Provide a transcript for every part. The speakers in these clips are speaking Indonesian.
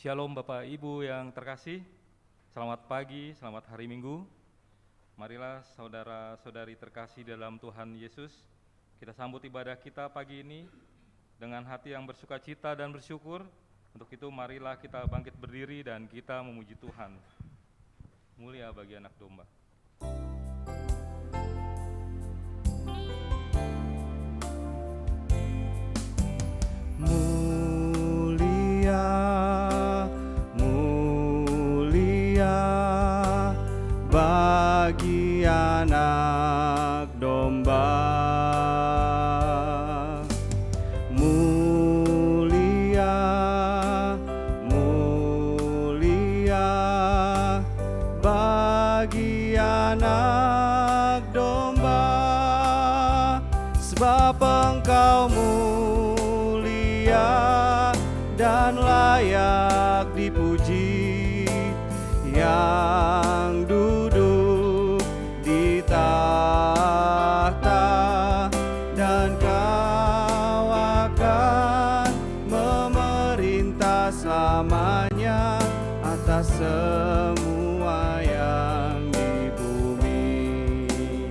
Shalom Bapak Ibu yang terkasih, selamat pagi, selamat hari Minggu. Marilah saudara-saudari terkasih dalam Tuhan Yesus, kita sambut ibadah kita pagi ini dengan hati yang bersuka cita dan bersyukur. Untuk itu marilah kita bangkit berdiri dan kita memuji Tuhan. Mulia bagi anak domba. Bagi anak domba, mulia, mulia bagi anak domba, sebab Engkau mulia dan layak dipuji, yang duduk di tahta, dan Kau akan memerintah selamanya atas semua yang di bumi.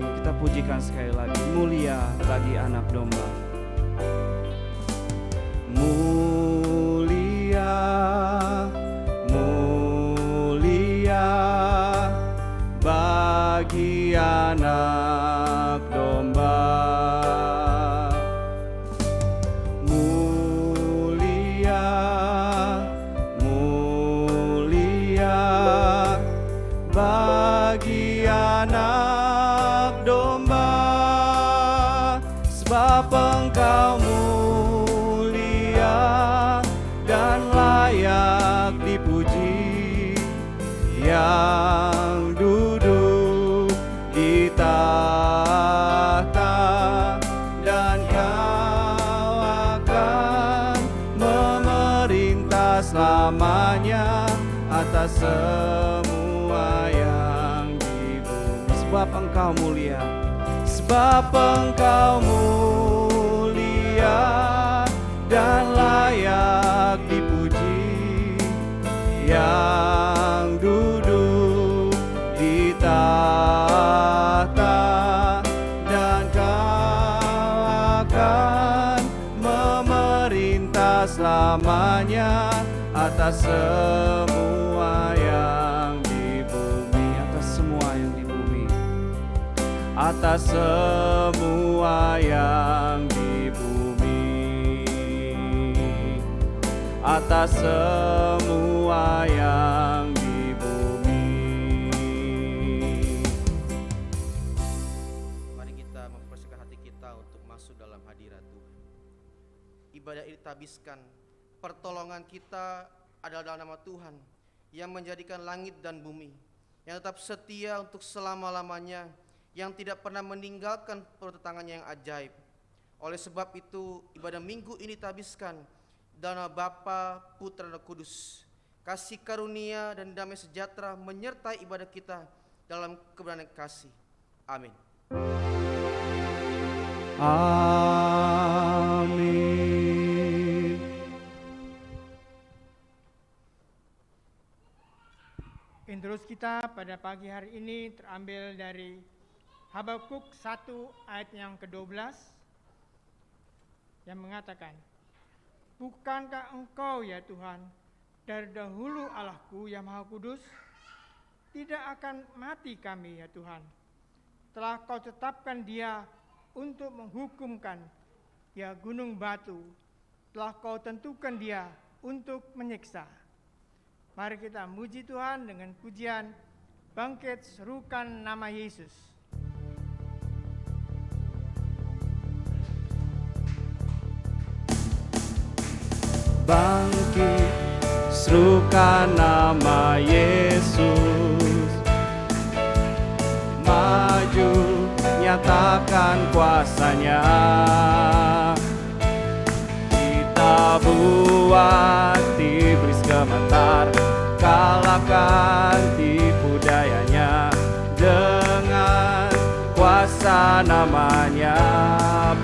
Kita pujikan sekali lagi, mulia bagi anak domba. Mulia, bagi anak domba, mulia, mulia bagi anak domba, sebab Engkau mulia dan layak dipuji, yang duduk di tahta, dan Kau akan memerintah selamanya atas semua yang di bumi. Sebab Engkau mulia, sebab Engkau mulia dan layak dipuji, yang duduk di tahta, dan Kau akan memerintah selamanya atas semua yang di bumi, atas semua yang di bumi, atas semua yang di bumi, atas semua yang di bumi. Mari kita mempersiapkan hati kita untuk masuk dalam hadirat Tuhan. Ibadah ini tabiskan, pertolongan kita adalah dalam nama Tuhan yang menjadikan langit dan bumi, yang tetap setia untuk selama-lamanya, yang tidak pernah meninggalkan pertentangannya yang ajaib. Oleh sebab itu, ibadah minggu ini tabiskan dalam nama Bapa, Putra, dan Kudus. Kasih karunia dan damai sejahtera menyertai ibadah kita dalam kebenaran kasih. Amin. Amin. Intrus kita pada pagi hari ini terambil dari Habakuk 1 ayat yang ke-12 yang mengatakan, bukankah Engkau ya Tuhan dari dahulu Allahku yang Maha Kudus? Tidak akan mati kami ya Tuhan. Telah Kau tetapkan Dia untuk menghukumkan, ya gunung batu. Telah Kau tentukan Dia untuk menyiksa. Mari kita muji Tuhan dengan pujian bangkit serukan nama Yesus. Bangkit, serukan nama Yesus. Maju, nyatakan kuasanya. Kita buat iblis gemetar, kalahkan tipu dayanya dengan kuasa namanya.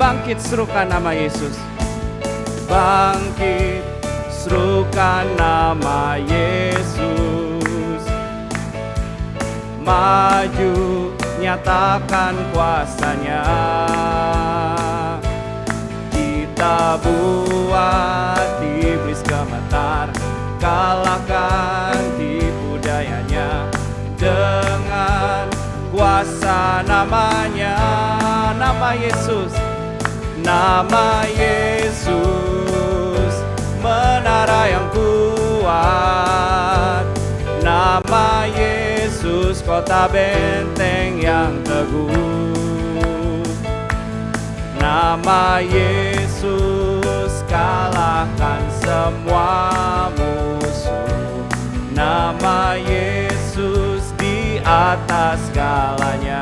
Bangkit, serukan nama Yesus. Bangkit, serukan nama Yesus. Maju, nyatakan kuasanya. Kita buat iblis gemetar, kalahkan tipu dayanya dengan kuasa namanya. Nama Yesus, nama Yesus, menara yang kuat. Nama Yesus, kota benteng yang teguh. Nama Yesus, kalahkan semua musuh. Nama Yesus, di atas segalanya.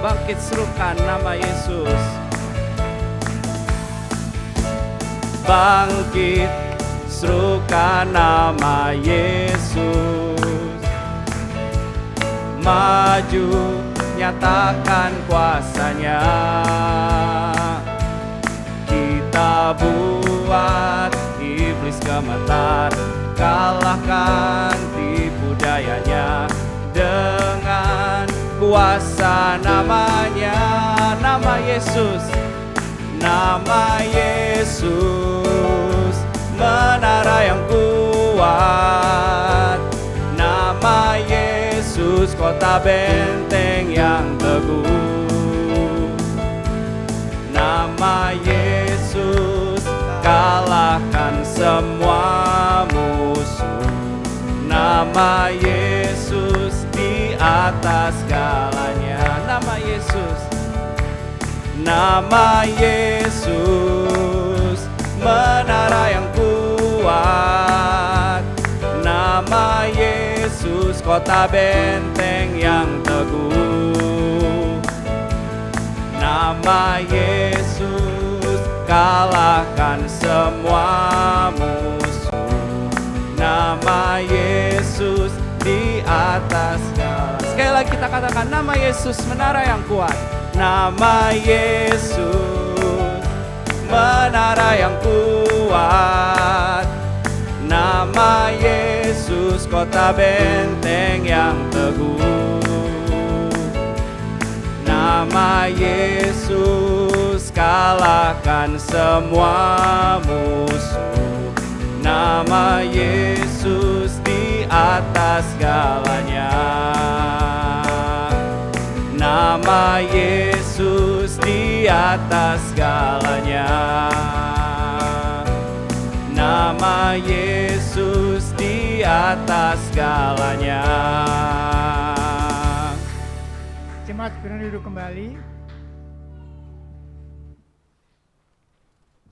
Bangkit serukan nama Yesus. Bangkit serukan nama Yesus. Maju, nyatakan kuasanya. Kita buat iblis gemetar, kalahkan tipu dayanya dengan kuasa namanya. Nama Yesus, nama Yesus, menara yang kuat. Nama Yesus, kota benteng yang teguh. Nama Yesus, kalahkan semua musuh. Nama Yesus, di atas segalanya. Nama Yesus, nama Yesus, menara yang kuat. Nama Yesus, kota benteng yang teguh. Nama Yesus, kalahkan semua musuh. Nama Yesus, di atas segala. Sekali lagi kita katakan, nama Yesus, menara yang kuat. Nama Yesus, menara yang kuat. Nama Yesus, kota benteng yang teguh. Nama Yesus, kalahkan semua musuh. Nama Yesus, di atas segalanya. Nama Yesus, di atas segalanya. Nama Yesus, di atas segalanya. Jemaat sekalian duduk kembali.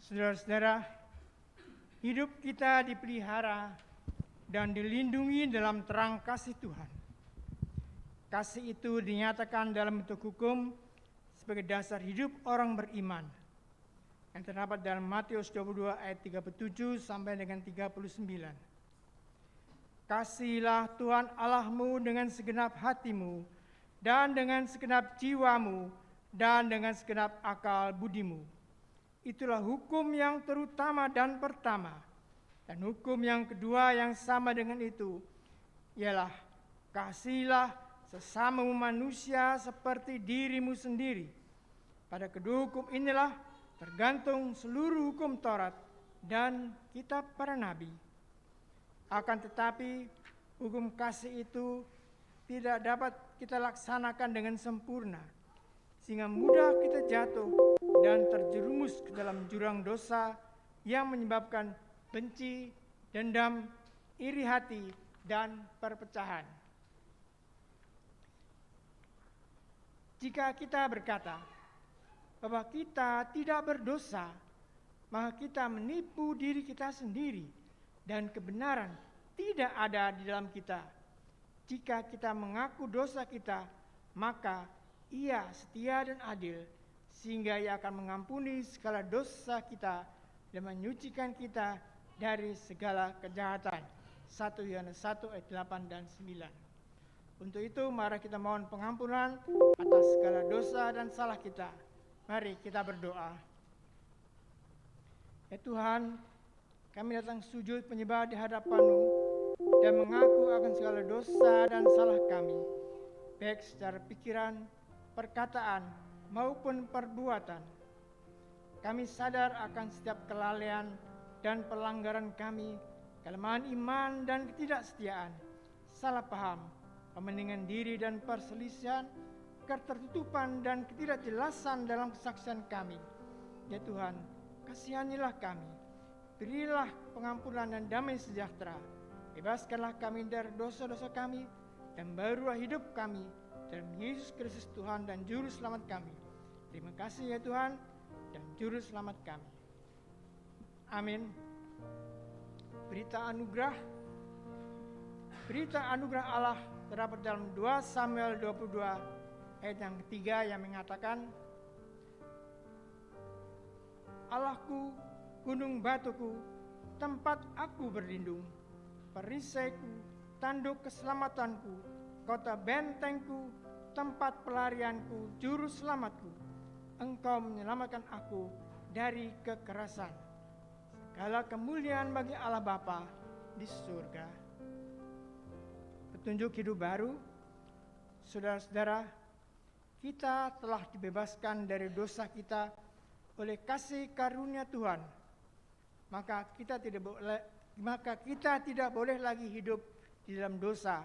Saudara-saudara, hidup kita dipelihara dan dilindungi dalam terang kasih Tuhan. Kasih itu dinyatakan dalam bentuk hukum sebagai dasar hidup orang beriman, yang terdapat dalam Matius 22 ayat 37 sampai dengan 39. Kasihilah Tuhan Allahmu dengan segenap hatimu, dan dengan segenap jiwamu, dan dengan segenap akal budimu. Itulah hukum yang terutama dan pertama. Dan hukum yang kedua yang sama dengan itu, ialah kasihilah sesamamu manusia seperti dirimu sendiri. Pada kedua hukum inilah tergantung seluruh hukum Taurat dan kitab para nabi. Akan tetapi hukum kasih itu tidak dapat kita laksanakan dengan sempurna, sehingga mudah kita jatuh dan terjerumus ke dalam jurang dosa yang menyebabkan benci, dendam, iri hati, dan perpecahan. Jika kita berkata bahwa kita tidak berdosa, maka kita menipu diri kita sendiri dan kebenaran tidak ada di dalam kita. Jika kita mengaku dosa kita, maka Ia setia dan adil, sehingga Ia akan mengampuni segala dosa kita dan menyucikan kita dari segala kejahatan. 1 Yohanes 1 ayat 8 dan 9. Untuk itu mari kita mohon pengampunan atas segala dosa dan salah kita. Mari kita berdoa. Ya Tuhan, kami datang sujud penyembah di hadapan-Mu dan mengaku akan segala dosa dan salah kami, baik secara pikiran, perkataan, maupun perbuatan. Kami sadar akan setiap kelalaian dan pelanggaran kami, kelemahan iman dan ketidaksetiaan, salah paham, pementingan diri dan perselisihan, ketertutupan dan ketidakjelasan dalam kesaksian kami. Ya Tuhan, kasihanilah kami, berilah pengampunan dan damai sejahtera, bebaskanlah kami dari dosa-dosa kami, dan barulah hidup kami dalam Yesus Kristus Tuhan dan Juru Selamat kami. Terima kasih ya Tuhan dan Juru Selamat kami. Amin. Berita anugerah Allah terdapat dalam 2 Samuel 22 ayat yang ketiga yang mengatakan, Allahku, gunung batuku, tempat aku berlindung, perisaiku, tanduk keselamatanku, kota bentengku, tempat pelarianku, juru selamatku. Engkau menyelamatkan aku dari kekerasan. Segala kemuliaan bagi Allah Bapa di surga. Petunjuk hidup baru, saudara-saudara, kita telah dibebaskan dari dosa kita oleh kasih karunia Tuhan, maka kita tidak boleh lagi hidup di dalam dosa,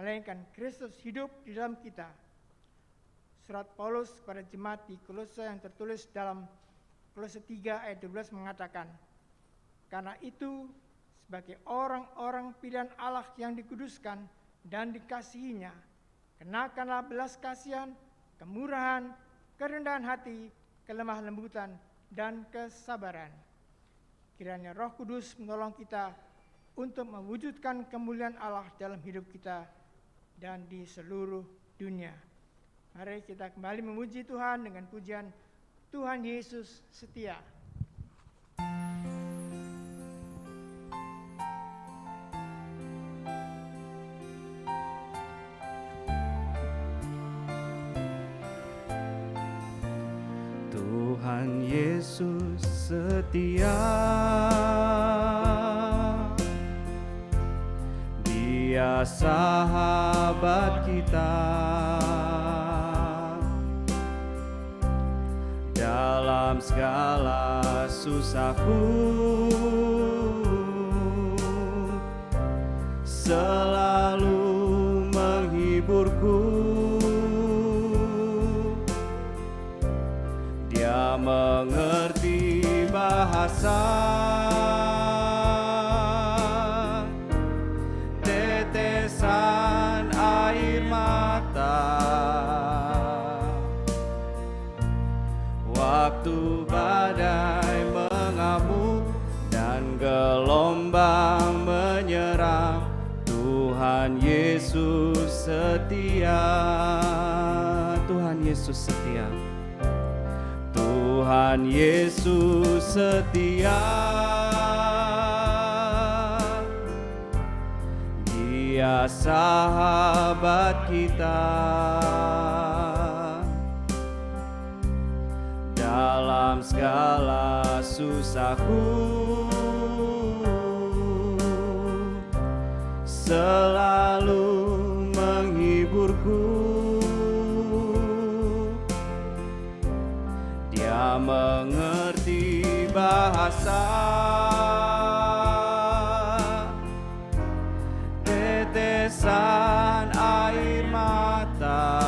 melainkan Kristus hidup di dalam kita. Surat Paulus kepada jemaat di Kolose yang tertulis dalam Kolose 3 ayat 12 mengatakan, karena itu sebagai orang-orang pilihan Allah yang dikuduskan dan dikasihinya, kenakanlah belas kasihan, kemurahan, kerendahan hati, kelemah lembutan, dan kesabaran. Kiranya Roh Kudus menolong kita untuk mewujudkan kemuliaan Allah dalam hidup kita dan di seluruh dunia. Mari kita kembali memuji Tuhan dengan pujian Tuhan Yesus setia. Tuhan Yesus setia, Dia sahabat kita. Dalam segala susahku, selalu menghiburku. Dia mengerti bahasa tetesan air mata, waktu badai mengamuk dan gelombang menyerang. Tuhan Yesus setia, Tuhan Yesus setia. Tuhan Yesus setia, Dia sahabat kita. Dalam segala susahku, selalu menghiburku. Dia mengerti bahasa tetesan air mata,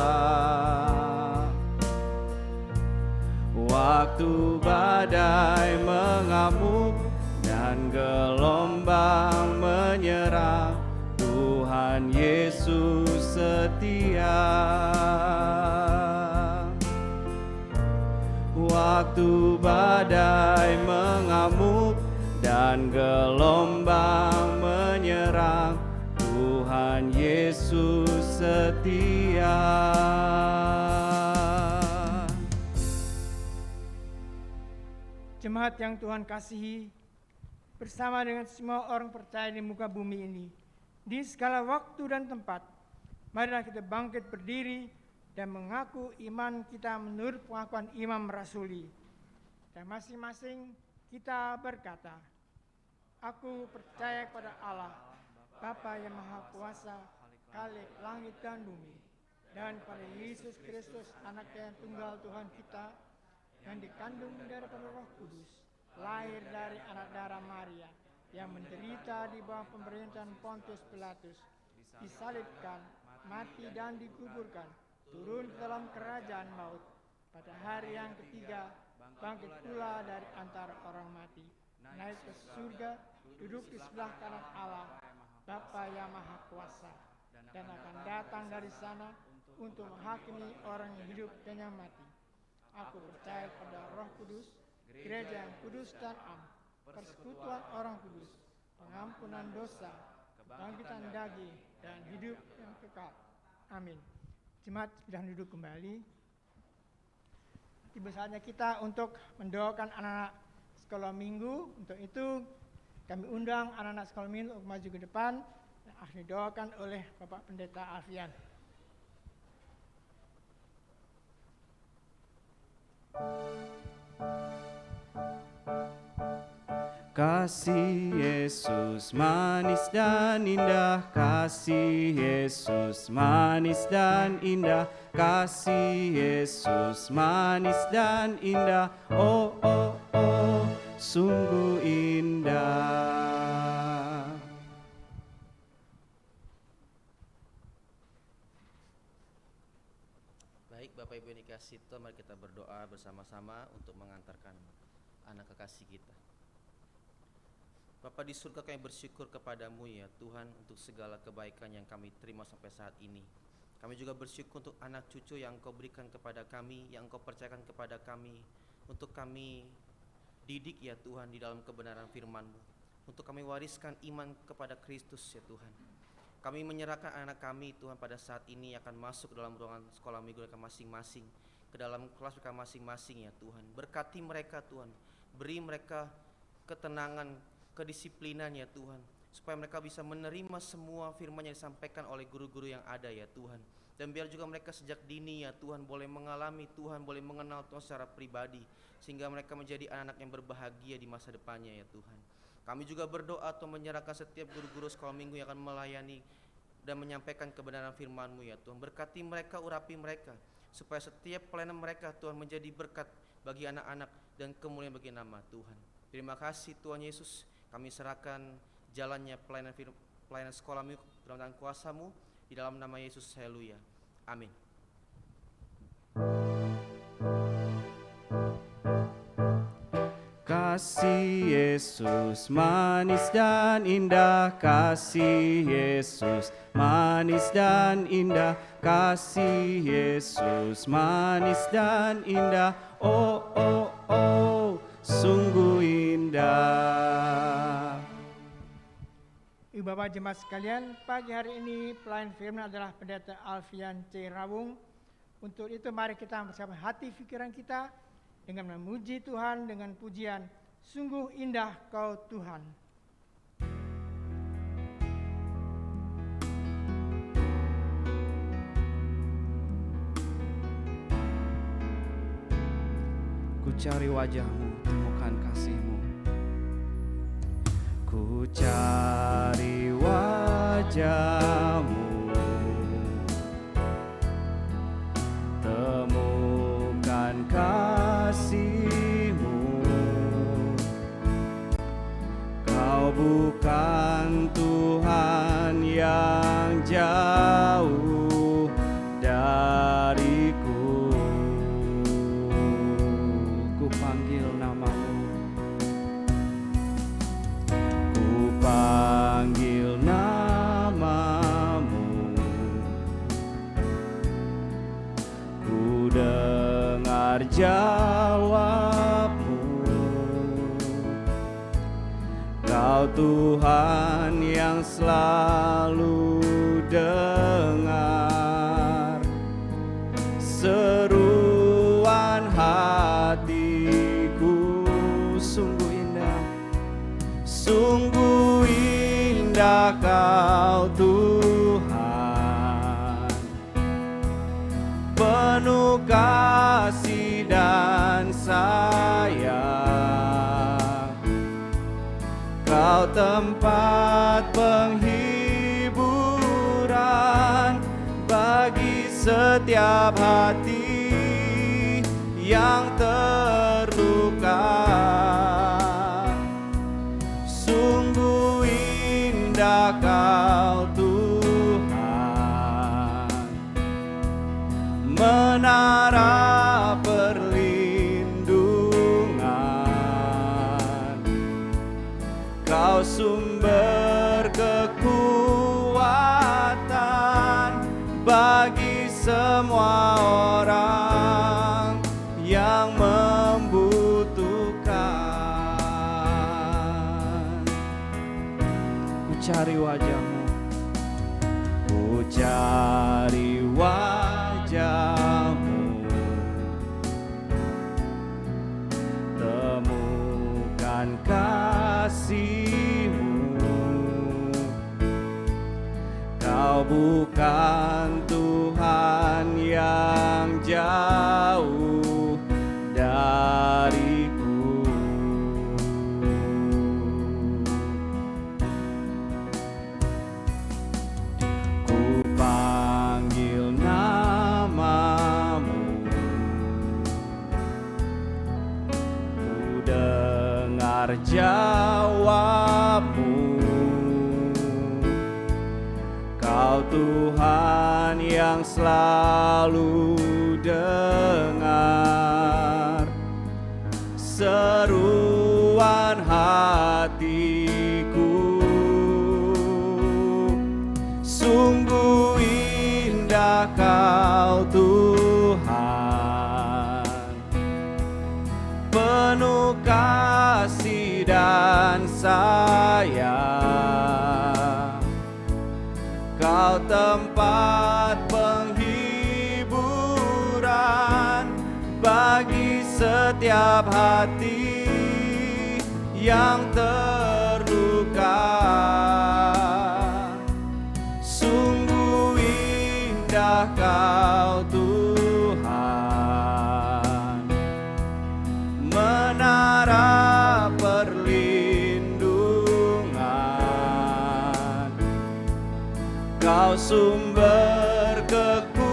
waktu badai mengamuk dan gelombang menyerang. Tuhan Yesus setia. Waktu badai mengamuk dan gelombang menyerang, Tuhan Yesus setia. Jemaat yang Tuhan kasihi, bersama dengan semua orang percaya di muka bumi ini, di segala waktu dan tempat, marilah kita bangkit berdiri dan mengaku iman kita menurut pengakuan Imam Rasuli. Dan masing-masing kita berkata, Aku percaya kepada Allah, Bapa yang Maha Kuasa, Khalik langit dan bumi, dan pada Yesus Kristus, Anaknya yang tunggal Tuhan kita, yang dikandung daripada Roh Kudus, lahir dari anak darah Maria, yang menderita di bawah pemerintahan Pontius Pilatus, disalibkan, mati dan dikuburkan, turun ke dalam kerajaan maut, pada hari yang ketiga bangkit pula dari antara orang mati, naik ke surga, duduk di sebelah kanan Allah, Bapa yang Maha Kuasa, dan akan datang dari sana untuk menghakimi orang yang hidup dan yang mati. Aku percaya pada Roh Kudus, gereja yang kudus dan am, persekutuan orang kudus, pengampunan dosa, kebangkitan daging, dan hidup yang kekal. Amin. Jemaat sudah duduk kembali. Tiba saatnya kita untuk mendoakan anak-anak sekolah minggu. Untuk itu kami undang anak-anak sekolah minggu untuk maju ke depan dan akan didoakan oleh Bapak Pendeta Alfian. Kasih Yesus manis dan indah, kasih Yesus manis dan indah, kasih Yesus manis dan indah, oh oh oh, sungguh indah. Baik, Bapak Ibu yang dikasihi Tuhan, mari kita berdoa bersama-sama untuk mengantarkan anak kekasih kita. Bapa di surga, kami bersyukur kepadamu ya Tuhan untuk segala kebaikan yang kami terima sampai saat ini. Kami juga bersyukur untuk anak cucu yang Engkau berikan kepada kami, yang Engkau percayakan kepada kami, untuk kami didik ya Tuhan di dalam kebenaran firman-Mu, untuk kami wariskan iman kepada Kristus ya Tuhan. Kami menyerahkan anak kami Tuhan pada saat ini akan masuk ke dalam ruangan sekolah minggu mereka masing-masing, ke dalam kelas mereka masing-masing ya Tuhan. Berkati mereka Tuhan, beri mereka ketenangan, kedisiplinan ya Tuhan, supaya mereka bisa menerima semua firman yang disampaikan oleh guru-guru yang ada ya Tuhan. Dan biar juga mereka sejak dini ya Tuhan boleh mengalami Tuhan, boleh mengenal Tuhan secara pribadi, sehingga mereka menjadi anak-anak yang berbahagia di masa depannya ya Tuhan. Kami juga berdoa atau menyerahkan setiap guru-guru sekolah minggu yang akan melayani dan menyampaikan kebenaran firman-Mu ya Tuhan. Berkati mereka, urapi mereka, supaya setiap pelayanan mereka Tuhan menjadi berkat bagi anak-anak dan kemuliaan bagi nama Tuhan. Terima kasih Tuhan Yesus. Kami serahkan jalannya pelayanan sekolah minggu dalam tangan kuasa-Mu, di dalam nama Yesus, haleluya. Amin. Kasih Yesus manis dan indah, kasih Yesus manis dan indah, kasih Yesus manis dan indah, oh oh oh, sungguh indah. Ibu Bapak jemaat sekalian, pagi hari ini pelayan firman adalah Pendeta Alfian C. Rawung. Untuk itu mari kita bersama hati pikiran kita dengan memuji Tuhan dengan pujian, sungguh indah Kau Tuhan. Ku cari wajah-Mu, temukan kasih-Mu. Ku cari wajah-Mu, temukan kasih-Mu. Kau bukan Tuhan yang jauh dariku. Ku panggil nama-Mu, ku panggil nama-Mu, ku dengar jawab-Mu. Kau Tuhan yang selalu dengar seruan hatiku. Sungguh indah, sungguh indah Kau Tuhan, penuh kasih dan sayang. Kau tempat penghiburan bagi setiap hati yang terluka. Sungguh indah Kau Tuhan, menara perlindungan. Kau sumber kekuatan bagi semua orang yang membutuhkan. Ku cari wajah-Mu, ku cari wajah-Mu, temukan kasih-Mu. Kau bukan Tuhan yang jauh dariku. Ku panggil nama-Mu, ku dengar jawab-Mu. Kau Tuhan yang selalu dengar seruan hatiku. Sungguh indah Kau Tuhan, penuh kasih dan sayang. Kau tempat penghiburan bagi setiap hati yang terluka. Sungguh indah Kau Tuhan, menara perlindungan. Kau sumber kekuatan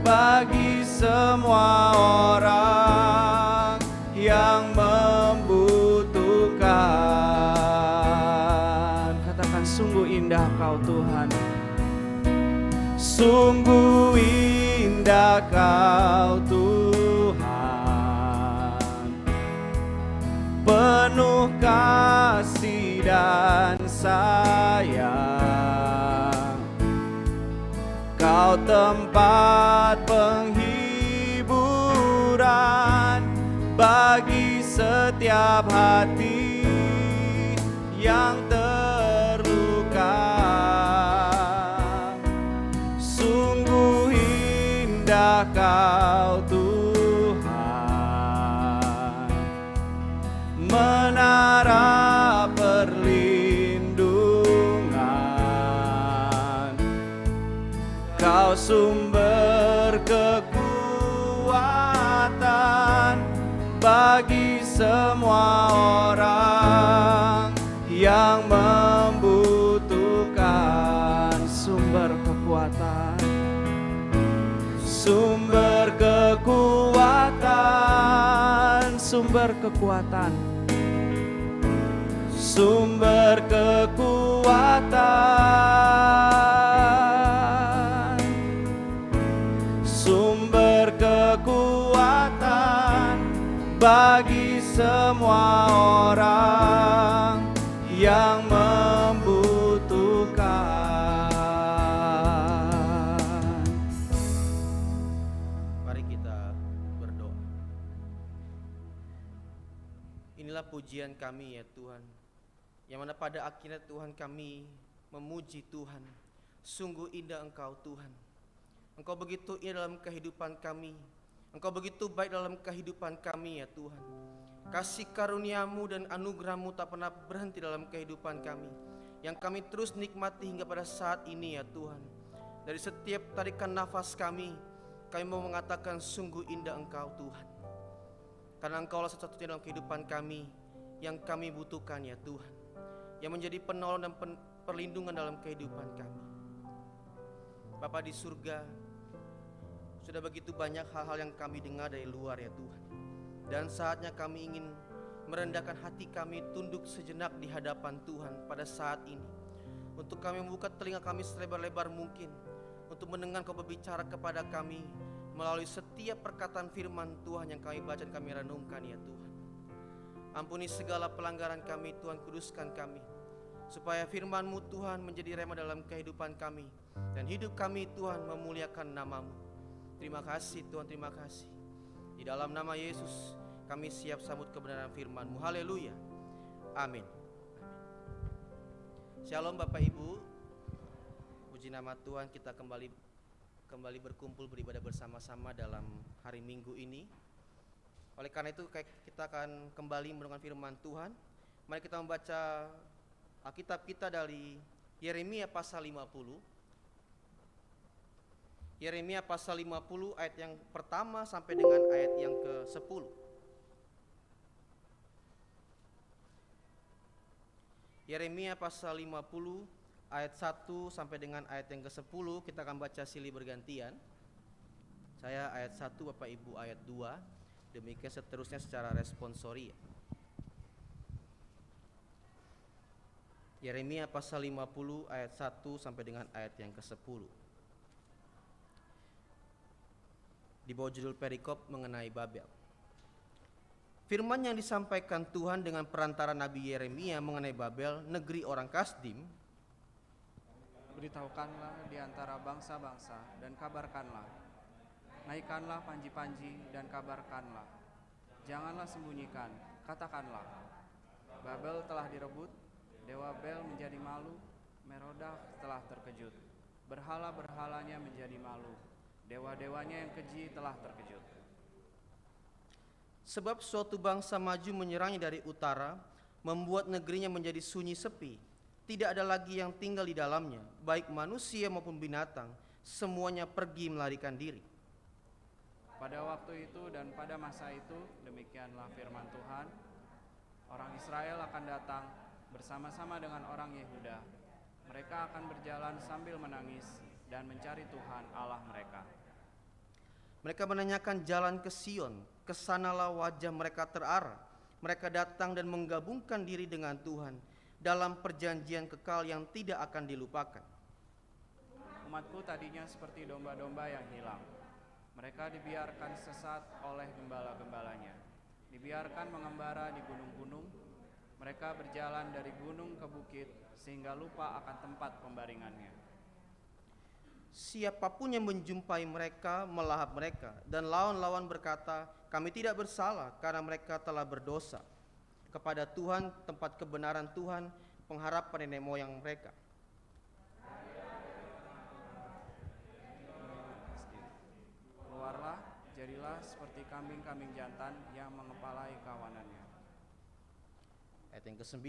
bagi semua orang yang membutuhkan. Katakan, sungguh indah Kau Tuhan, sungguh indah Kau Tuhan, penuh kasih dan sayang. Kau tempat penghiburan bagi setiap hati yang terluka. Sungguh indah Kau Tuhan, menara perlindungan. Kau sumber kekuatan bagi semua orang yang membutuhkan. Sumber kekuatan, sumber kekuatan, sumber kekuatan, sumber kekuatan, sumber kekuatan bagi semua orang yang membutuhkan. Mari kita berdoa. Inilah pujian kami ya Tuhan, yang mana pada akhirnya Tuhan kami memuji Tuhan. Sungguh indah Engkau Tuhan, Engkau begitu indah dalam kehidupan kami, Engkau begitu baik dalam kehidupan kami ya Tuhan. Kasih karunia-Mu dan anugerah-Mu tak pernah berhenti dalam kehidupan kami, yang kami terus nikmati hingga pada saat ini ya Tuhan. Dari setiap tarikan nafas kami mau mengatakan sungguh indah Engkau Tuhan. Karena Engkaulah satu-satunya dalam kehidupan kami yang kami butuhkan ya Tuhan, yang menjadi penolong dan perlindungan dalam kehidupan kami. Bapa di surga, sudah begitu banyak hal-hal yang kami dengar dari luar ya Tuhan, dan saatnya kami ingin merendahkan hati kami, tunduk sejenak di hadapan Tuhan pada saat ini, untuk kami membuka telinga kami selebar-lebar mungkin untuk mendengar Kau berbicara kepada kami melalui setiap perkataan firman Tuhan yang kami baca dan kami renungkan ya Tuhan. Ampuni segala pelanggaran kami Tuhan, kuduskan kami, supaya firman-Mu Tuhan menjadi rema dalam kehidupan kami, dan hidup kami Tuhan memuliakan nama-Mu. Terima kasih Tuhan, terima kasih. Di dalam nama Yesus kami siap sambut kebenaran firman-Mu. Haleluya. Amin. Shalom Bapak Ibu. Puji nama Tuhan, kita kembali berkumpul beribadah bersama-sama dalam hari Minggu ini. Oleh karena itu kita akan kembali merenungkan firman Tuhan. Mari kita membaca Alkitab kita dari Yeremia pasal 50. Yeremia pasal 50 ayat yang pertama sampai dengan ayat yang ke-10. Yeremia pasal 50 ayat 1 sampai dengan ayat yang ke-10, kita akan baca silih bergantian. Saya ayat 1, Bapak Ibu ayat 2, demikian seterusnya secara responsoria. Yeremia pasal 50 ayat 1 sampai dengan ayat yang ke-10. Di bawah judul perikop mengenai Babel. Firman yang disampaikan Tuhan dengan perantara Nabi Yeremia mengenai Babel, negeri orang Kasdim. Beritahukanlah di antara bangsa-bangsa dan kabarkanlah. Naikkanlah panji-panji dan kabarkanlah. Janganlah sembunyikan, katakanlah. Babel telah direbut, dewa Bel menjadi malu, Merodak telah terkejut. Berhala-berhalanya menjadi malu, dewa-dewanya yang keji telah terkejut. Sebab suatu bangsa maju menyerangnya dari utara, membuat negerinya menjadi sunyi sepi. Tidak ada lagi yang tinggal di dalamnya, baik manusia maupun binatang, semuanya pergi melarikan diri. Pada waktu itu dan pada masa itu, demikianlah firman Tuhan, orang Israel akan datang bersama-sama dengan orang Yehuda. Mereka akan berjalan sambil menangis dan mencari Tuhan Allah mereka. Mereka menanyakan jalan ke Sion, kesanalah wajah mereka terarah. Mereka datang dan menggabungkan diri dengan Tuhan dalam perjanjian kekal yang tidak akan dilupakan. Umatku tadinya seperti domba-domba yang hilang. Mereka dibiarkan sesat oleh gembala-gembalanya, dibiarkan mengembara di gunung-gunung. Mereka berjalan dari gunung ke bukit sehingga lupa akan tempat pembaringannya. Siapapun yang menjumpai mereka melahap mereka, dan lawan-lawan berkata, kami tidak bersalah karena mereka telah berdosa. Kepada Tuhan, tempat kebenaran Tuhan, pengharapan nenek moyang mereka. Keluarlah, jadilah seperti kambing-kambing jantan yang mengepalai kawanannya. Ayat yang ke-9,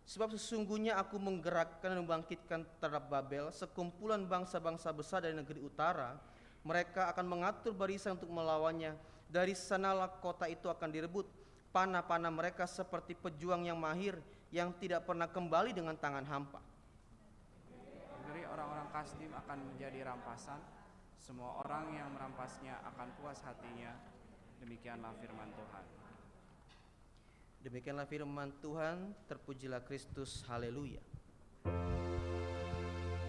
sebab sesungguhnya aku menggerakkan dan membangkitkan terhadap Babel sekumpulan bangsa-bangsa besar dari negeri utara. Mereka akan mengatur barisan untuk melawannya. Dari sanalah kota itu akan direbut. Panah-panah mereka seperti pejuang yang mahir, yang tidak pernah kembali dengan tangan hampa. Negeri orang-orang Kasdim akan menjadi rampasan. Semua orang yang merampasnya akan puas hatinya. Demikianlah firman Tuhan. Demikianlah firman Tuhan, terpujilah Kristus, haleluya.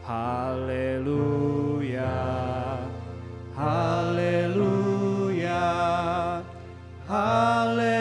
Haleluya, haleluya, haleluya.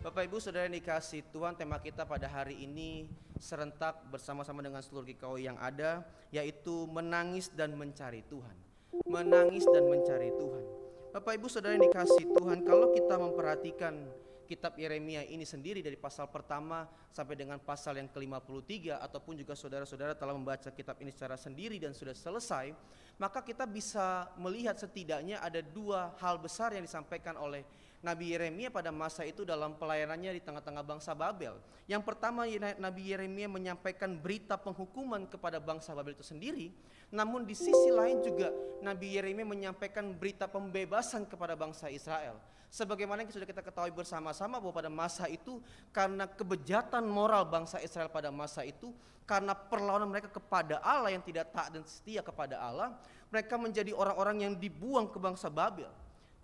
Bapak Ibu Saudara yang dikasihi Tuhan, tema kita pada hari ini serentak bersama-sama dengan seluruh GKW yang ada, yaitu menangis dan mencari Tuhan. Menangis dan mencari Tuhan. Bapak Ibu Saudara yang dikasihi Tuhan, kalau kita memperhatikan kitab Yeremia ini sendiri dari pasal pertama sampai dengan pasal yang ke-53, ataupun juga saudara-saudara telah membaca kitab ini secara sendiri dan sudah selesai, maka kita bisa melihat setidaknya ada dua hal besar yang disampaikan oleh Nabi Yeremia pada masa itu dalam pelayanannya di tengah-tengah bangsa Babel. Yang pertama, Nabi Yeremia menyampaikan berita penghukuman kepada bangsa Babel itu sendiri. Namun di sisi lain juga Nabi Yeremia menyampaikan berita pembebasan kepada bangsa Israel. Sebagaimana yang sudah kita ketahui bersama-sama bahwa pada masa itu, karena kebejatan moral bangsa Israel pada masa itu, karena perlawanan mereka kepada Allah yang tidak taat dan setia kepada Allah, mereka menjadi orang-orang yang dibuang ke bangsa Babel.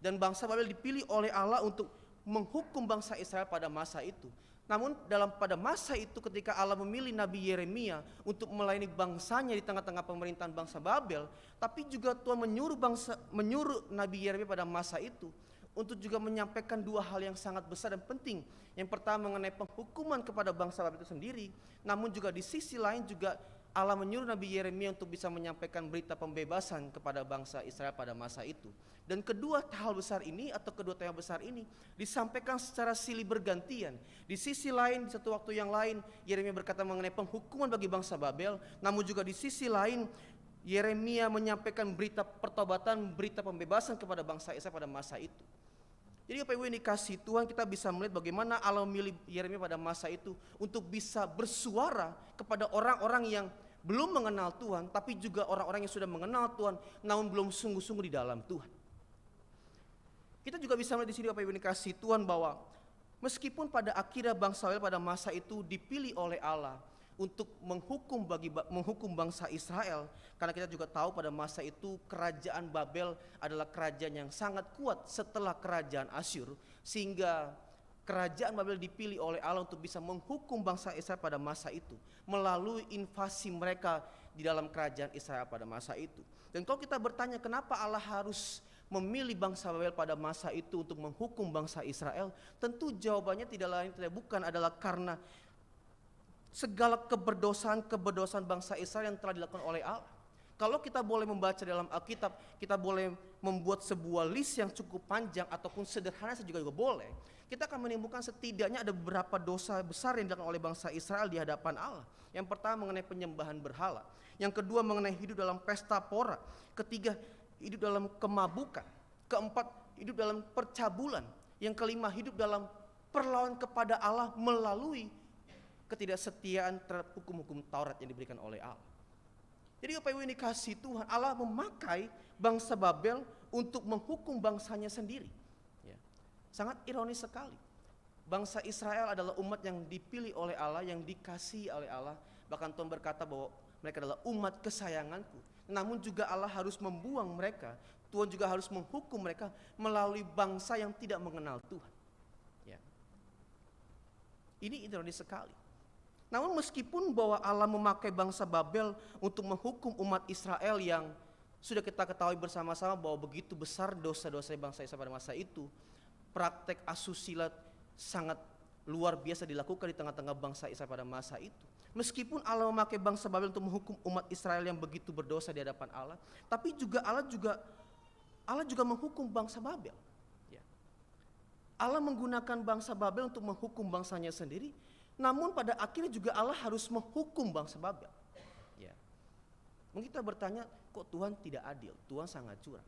Dan bangsa Babel dipilih oleh Allah untuk menghukum bangsa Israel pada masa itu. Namun pada masa itu ketika Allah memilih Nabi Yeremia untuk melayani bangsanya di tengah-tengah pemerintahan bangsa Babel, tapi juga Tuhan menyuruh Nabi Yeremia pada masa itu untuk juga menyampaikan dua hal yang sangat besar dan penting. Yang pertama mengenai penghukuman kepada bangsa Babel itu sendiri, namun juga di sisi lain juga Allah menyuruh Nabi Yeremia untuk bisa menyampaikan berita pembebasan kepada bangsa Israel pada masa itu. Dan kedua hal besar ini atau kedua tema besar ini disampaikan secara silih bergantian. Di sisi lain, di satu waktu yang lain, Yeremia berkata mengenai penghukuman bagi bangsa Babel, namun juga di sisi lain Yeremia menyampaikan berita pertobatan, berita pembebasan kepada bangsa Israel pada masa itu. Jadi Bapak Ibu yang dikasihi Tuhan, kita bisa melihat bagaimana Allah memilih Yeremia pada masa itu untuk bisa bersuara kepada orang-orang yang belum mengenal Tuhan, tapi juga orang-orang yang sudah mengenal Tuhan, namun belum sungguh-sungguh di dalam Tuhan. Kita juga bisa melihat di sini Bapak Ibu yang dikasihi Tuhan bahwa meskipun pada akhirnya bangsa Israel pada masa itu dipilih oleh Allah untuk menghukum bangsa Israel, karena kita juga tahu pada masa itu kerajaan Babel adalah kerajaan yang sangat kuat setelah kerajaan Asyur, sehingga kerajaan Babel dipilih oleh Allah untuk bisa menghukum bangsa Israel pada masa itu melalui invasi mereka di dalam kerajaan Israel pada masa itu. Dan kalau kita bertanya kenapa Allah harus memilih bangsa Babel pada masa itu untuk menghukum bangsa Israel, tentu jawabannya tidak lain tidak bukan adalah karena segala keberdosaan bangsa Israel yang telah dilakukan oleh Allah. Kalau kita boleh membaca dalam Alkitab, kita boleh membuat sebuah list yang cukup panjang ataupun sederhana juga boleh. Kita akan menemukan setidaknya ada beberapa dosa besar yang dilakukan oleh bangsa Israel di hadapan Allah. Yang pertama mengenai penyembahan berhala. Yang kedua mengenai hidup dalam pesta pora. Ketiga, hidup dalam kemabukan. Keempat, hidup dalam percabulan. Yang kelima, hidup dalam perlawanan kepada Allah melalui ketidaksetiaan terhadap hukum-hukum Taurat yang diberikan oleh Allah. Jadi Bapak Ibu yang dikasihi Tuhan, Allah memakai bangsa Babel untuk menghukum bangsanya sendiri. Ya. Sangat ironis sekali. Bangsa Israel adalah umat yang dipilih oleh Allah, yang dikasihi oleh Allah. Bahkan Tuhan berkata bahwa mereka adalah umat kesayanganku. Namun juga Allah harus membuang mereka. Tuhan juga harus menghukum mereka melalui bangsa yang tidak mengenal Tuhan. Ya. Ini ironis sekali. Namun meskipun bahwa Allah memakai bangsa Babel untuk menghukum umat Israel yang sudah kita ketahui bersama-sama bahwa begitu besar dosa-dosa bangsa Israel pada masa itu, praktek asusila sangat luar biasa dilakukan di tengah-tengah bangsa Israel pada masa itu. Meskipun Allah memakai bangsa Babel untuk menghukum umat Israel yang begitu berdosa di hadapan Allah, tapi juga Allah juga menghukum bangsa Babel. Ya. Allah menggunakan bangsa Babel untuk menghukum bangsanya sendiri. Namun pada akhirnya juga Allah harus menghukum bangsa Babel. Ya. Mungkin kita bertanya, kok Tuhan tidak adil? Tuhan sangat curang.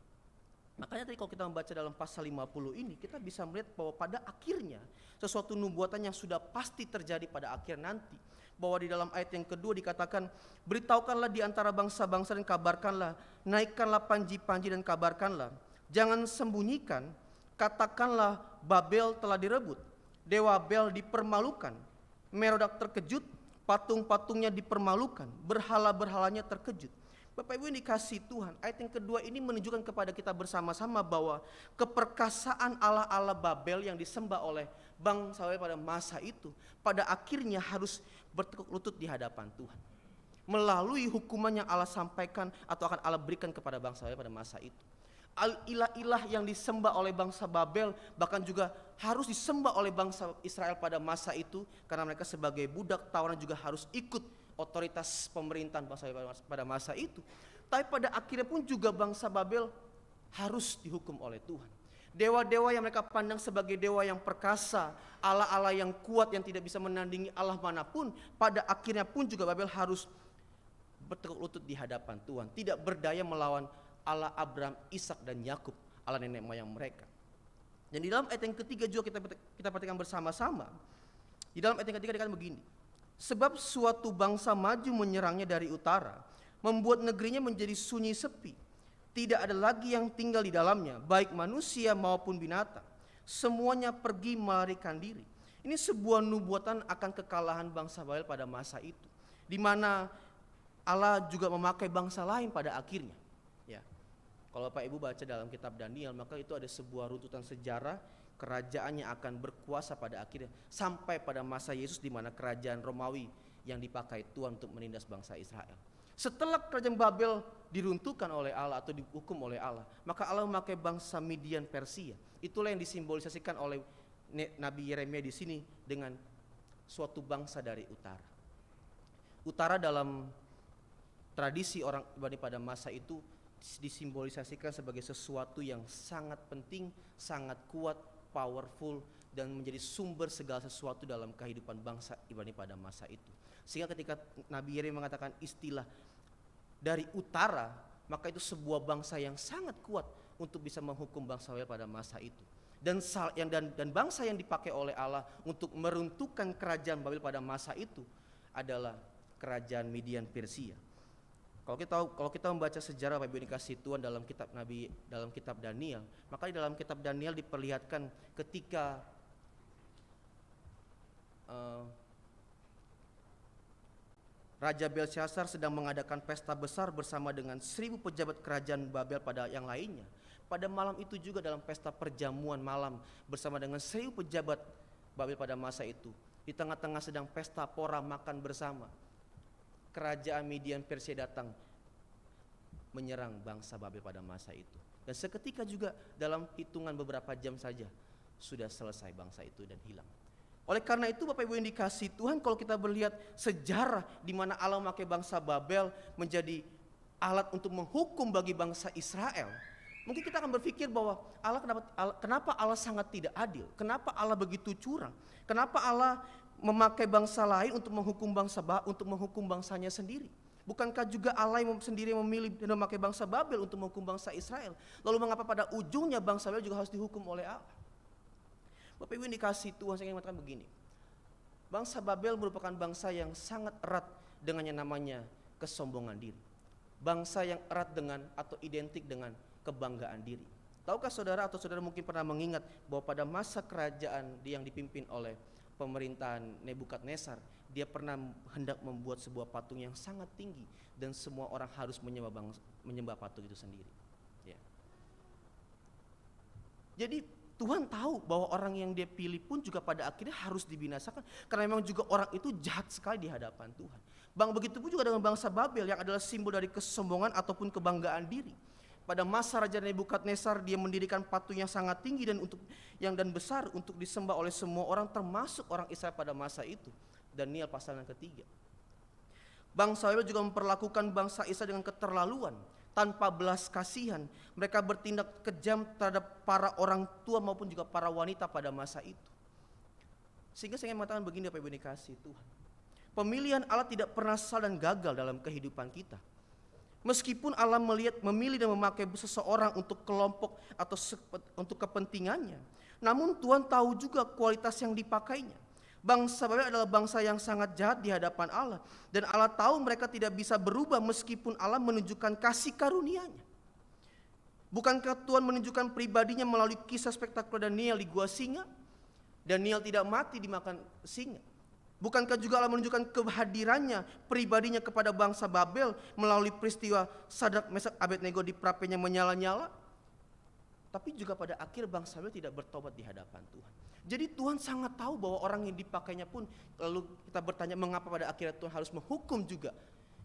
Makanya tadi kalau kita membaca dalam pasal 50 ini, kita bisa melihat bahwa pada akhirnya sesuatu nubuatan yang sudah pasti terjadi pada akhir nanti. Bahwa di dalam ayat yang kedua dikatakan, beritahukanlah di antara bangsa-bangsa dan kabarkanlah, naikkanlah panji-panji dan kabarkanlah. Jangan sembunyikan, katakanlah Babel telah direbut, Dewa Bel dipermalukan. Merodak terkejut, patung-patungnya dipermalukan, berhala-berhalanya terkejut. Bapak Ibu yang dikasihi Tuhan, ayat yang kedua ini menunjukkan kepada kita bersama-sama bahwa keperkasaan Allah Babel yang disembah oleh bangsa Babel pada masa itu, pada akhirnya harus bertekuk lutut di hadapan Tuhan. Melalui hukuman yang Allah sampaikan atau akan Allah berikan kepada bangsa Babel pada masa itu. Ilah-ilah yang disembah oleh bangsa Babel bahkan juga harus disembah oleh bangsa Israel pada masa itu, karena mereka sebagai budak tawanan juga harus ikut otoritas pemerintahan bangsa Babel pada masa itu. Tapi pada akhirnya pun juga bangsa Babel harus dihukum oleh Tuhan. Dewa-dewa yang mereka pandang sebagai dewa yang perkasa, Allah-Allah yang kuat yang tidak bisa menandingi Allah manapun, pada akhirnya pun juga Babel harus bertekuk lutut di hadapan Tuhan, tidak berdaya melawan Allah Abraham, Ishak dan Yakub, Allah nenek moyang mereka. Dan di dalam ayat yang ketiga juga kita perhatikan bersama-sama. Di dalam ayat yang ketiga dikatakan begini, sebab suatu bangsa maju menyerangnya dari utara, membuat negerinya menjadi sunyi sepi, tidak ada lagi yang tinggal di dalamnya, baik manusia maupun binatang, semuanya pergi melarikan diri. Ini sebuah nubuatan akan kekalahan bangsa Babel pada masa itu, di mana Allah juga memakai bangsa lain pada akhirnya. Ya, kalau Pak Ibu baca dalam kitab Daniel, maka itu ada sebuah runtutan sejarah kerajaannya akan berkuasa pada akhirnya sampai pada masa Yesus, di mana kerajaan Romawi yang dipakai Tuhan untuk menindas bangsa Israel. Setelah kerajaan Babel diruntuhkan oleh Allah atau dihukum oleh Allah, maka Allah memakai bangsa Midian Persia. Itulah yang disimbolisasikan oleh Nabi Yeremia di sini dengan suatu bangsa dari utara. Utara dalam tradisi orang Ibrani pada masa itu disimbolisasikan sebagai sesuatu yang sangat penting, sangat kuat, powerful, dan menjadi sumber segala sesuatu dalam kehidupan bangsa Ibrani pada masa itu. Sehingga ketika Nabi Yeremia mengatakan istilah dari utara, maka itu sebuah bangsa yang sangat kuat untuk bisa menghukum bangsa Babel pada masa itu. Dan bangsa yang dipakai oleh Allah untuk meruntuhkan kerajaan Babel pada masa itu adalah kerajaan Midian Persia. Kalau kita membaca sejarah Bapak Ibu dikasih Tuhan dalam kitab Daniel, maka di dalam kitab Daniel diperlihatkan ketika Raja Belshazzar sedang mengadakan pesta besar bersama dengan 1000 pejabat kerajaan Babel pada yang lainnya. Pada malam itu juga dalam pesta perjamuan malam bersama dengan 1000 pejabat Babel pada masa itu, di tengah-tengah sedang pesta pora makan bersama, kerajaan Midian Persia datang menyerang bangsa Babel pada masa itu. Dan seketika juga dalam hitungan beberapa jam saja sudah selesai bangsa itu dan hilang. Oleh karena itu Bapak Ibu yang dikasihi Tuhan, kalau kita melihat sejarah di mana Allah memakai bangsa Babel menjadi alat untuk menghukum bagi bangsa Israel, mungkin kita akan berpikir bahwa kenapa Allah sangat tidak adil? Kenapa Allah begitu curang? Kenapa Allah memakai bangsa lain untuk menghukum bangsanya sendiri? Bukankah juga Allah yang sendiri memilih dan memakai bangsa Babel untuk menghukum bangsa Israel? Lalu mengapa pada ujungnya bangsa Babel juga harus dihukum oleh Allah? Bapak Ibu yang dikasihi Tuhan, saya ingin mengatakan begini, bangsa Babel merupakan bangsa yang sangat erat dengan yang namanya kesombongan diri. Bangsa yang erat dengan atau identik dengan kebanggaan diri. Tahukah saudara atau saudara mungkin pernah mengingat bahwa pada masa kerajaan yang dipimpin oleh pemerintahan Nebukadnezar, dia pernah hendak membuat sebuah patung yang sangat tinggi dan semua orang harus menyembah patung itu sendiri. Ya. Jadi Tuhan tahu bahwa orang yang dia pilih pun juga pada akhirnya harus dibinasakan, karena memang juga orang itu jahat sekali di hadapan Tuhan. Begitu pun juga dengan bangsa Babel yang adalah simbol dari kesombongan ataupun kebanggaan diri. Pada masa Raja Nebukadnezar, dia mendirikan patung yang sangat tinggi dan besar untuk disembah oleh semua orang, termasuk orang Israel pada masa itu. Daniel pasal yang ketiga. Bangsa Babel juga memperlakukan bangsa Israel dengan keterlaluan, tanpa belas kasihan. Mereka bertindak kejam terhadap para orang tua maupun juga para wanita pada masa itu. Sehingga saya ingin mengatakan begini Bapak Ibu dikasihi Tuhan, pemilihan Allah tidak pernah salah dan gagal dalam kehidupan kita. Meskipun Allah memilih dan memakai seseorang untuk kelompok atau untuk kepentingannya, namun Tuhan tahu juga kualitas yang dipakainya. Bangsa Babel adalah bangsa yang sangat jahat di hadapan Allah, dan Allah tahu mereka tidak bisa berubah meskipun Allah menunjukkan kasih karunia-Nya. Bukankah Tuhan menunjukkan pribadinya melalui kisah spektakuler Daniel di gua singa? Daniel tidak mati dimakan singa. Bukankah juga Allah menunjukkan kehadirannya, pribadinya kepada bangsa Babel melalui peristiwa Sadrak, Mesak, Abednego di perapian yang menyala-nyala? Tapi juga pada akhir bangsa Babel tidak bertobat di hadapan Tuhan. Jadi Tuhan sangat tahu bahwa orang yang dipakainya pun, lalu kita bertanya mengapa pada akhirnya Tuhan harus menghukum juga.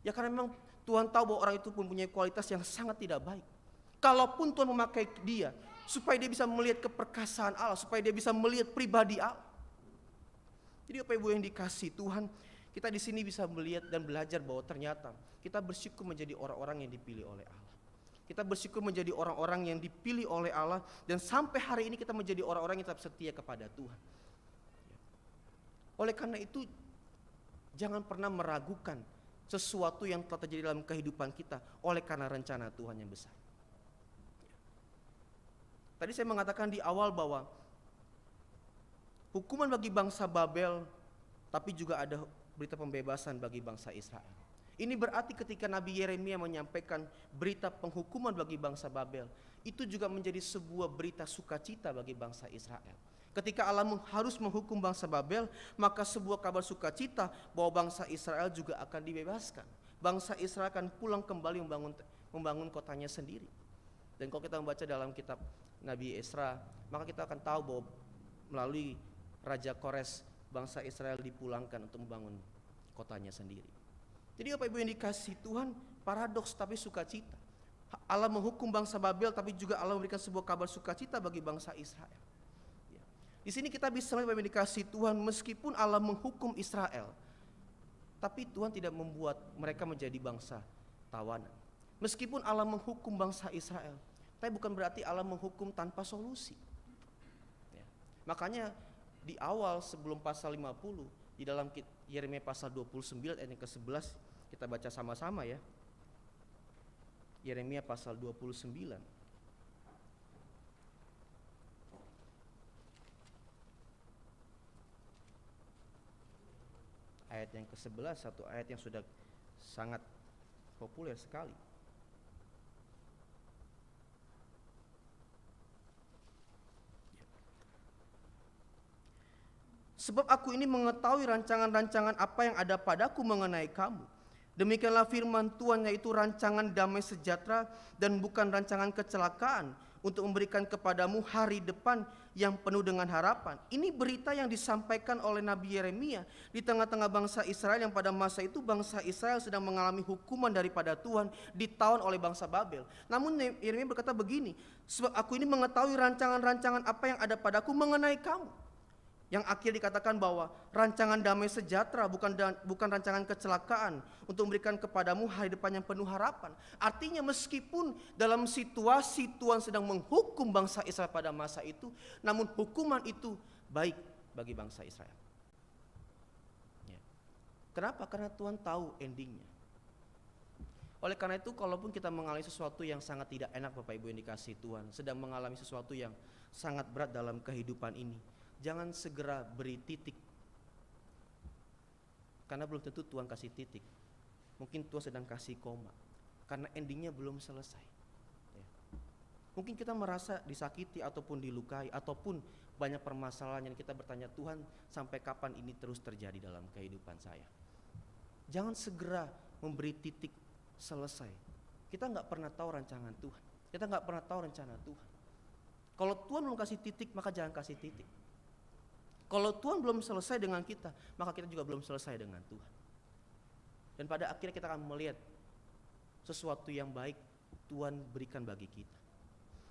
Ya karena memang Tuhan tahu bahwa orang itu pun punya kualitas yang sangat tidak baik. Kalaupun Tuhan memakai dia, supaya dia bisa melihat keperkasaan Allah, supaya dia bisa melihat pribadi Allah. Jadi Bapak Ibu yang dikasihi Tuhan, kita di sini bisa melihat dan belajar bahwa ternyata kita bersyukur menjadi orang-orang yang dipilih oleh Allah. Kita bersyukur menjadi orang-orang yang dipilih oleh Allah, dan sampai hari ini kita menjadi orang-orang yang tetap setia kepada Tuhan. Oleh karena itu, jangan pernah meragukan sesuatu yang telah terjadi dalam kehidupan kita oleh karena rencana Tuhan yang besar. Tadi saya mengatakan di awal bahwa hukuman bagi bangsa Babel, tapi juga ada berita pembebasan bagi bangsa Israel. Ini berarti ketika Nabi Yeremia menyampaikan berita penghukuman bagi bangsa Babel, itu juga menjadi sebuah berita sukacita bagi bangsa Israel. Ketika Allah harus menghukum bangsa Babel, maka sebuah kabar sukacita bahwa bangsa Israel juga akan dibebaskan. Bangsa Israel akan pulang kembali membangun kotanya sendiri. Dan kalau kita membaca dalam kitab Nabi Esra, maka kita akan tahu bahwa melalui Raja Kores, bangsa Israel dipulangkan untuk membangun kotanya sendiri. Jadi Bapak Ibu yang dikasihi Tuhan, paradoks tapi sukacita. Allah menghukum bangsa Babel, tapi juga Allah memberikan sebuah kabar sukacita bagi bangsa Israel. Di sini kita bisa melihat Bapak Ibu dikasihi Tuhan, meskipun Allah menghukum Israel, tapi Tuhan tidak membuat mereka menjadi bangsa tawanan. Meskipun Allah menghukum bangsa Israel, tapi bukan berarti Allah menghukum tanpa solusi. Makanya di awal sebelum pasal 50, di dalam Yeremia pasal 29 ayat yang ke-11, kita baca sama-sama ya. Yeremia pasal 29. Ayat yang ke-11, satu ayat yang sudah sangat populer sekali. Sebab aku ini mengetahui rancangan-rancangan apa yang ada padaku mengenai kamu. Demikianlah firman Tuhan, yaitu rancangan damai sejahtera dan bukan rancangan kecelakaan, untuk memberikan kepadamu hari depan yang penuh dengan harapan. Ini berita yang disampaikan oleh Nabi Yeremia di tengah-tengah bangsa Israel, yang pada masa itu bangsa Israel sedang mengalami hukuman daripada Tuhan, ditawan oleh bangsa Babel. Namun Yeremia berkata begini, sebab aku ini mengetahui rancangan-rancangan apa yang ada padaku mengenai kamu. Yang akhir dikatakan bahwa rancangan damai sejahtera bukan rancangan kecelakaan, untuk memberikan kepadamu hari depan yang penuh harapan. Artinya meskipun dalam situasi Tuhan sedang menghukum bangsa Israel pada masa itu, namun hukuman itu baik bagi bangsa Israel. Ya. Kenapa? Karena Tuhan tahu endingnya. Oleh karena itu, kalaupun kita mengalami sesuatu yang sangat tidak enak, Bapak Ibu yang dikasihi Tuhan, sedang mengalami sesuatu yang sangat berat dalam kehidupan ini, jangan segera beri titik, karena belum tentu Tuhan kasih titik. Mungkin Tuhan sedang kasih koma, karena endingnya belum selesai. Ya. Mungkin kita merasa disakiti ataupun dilukai, ataupun banyak permasalahan yang kita bertanya, Tuhan sampai kapan ini terus terjadi dalam kehidupan saya. Jangan segera memberi titik selesai. Kita nggak pernah tahu rancangan Tuhan, kita nggak pernah tahu rencana Tuhan. Kalau Tuhan belum kasih titik, maka jangan kasih titik. Kalau Tuhan belum selesai dengan kita, maka kita juga belum selesai dengan Tuhan. Dan pada akhirnya kita akan melihat sesuatu yang baik Tuhan berikan bagi kita.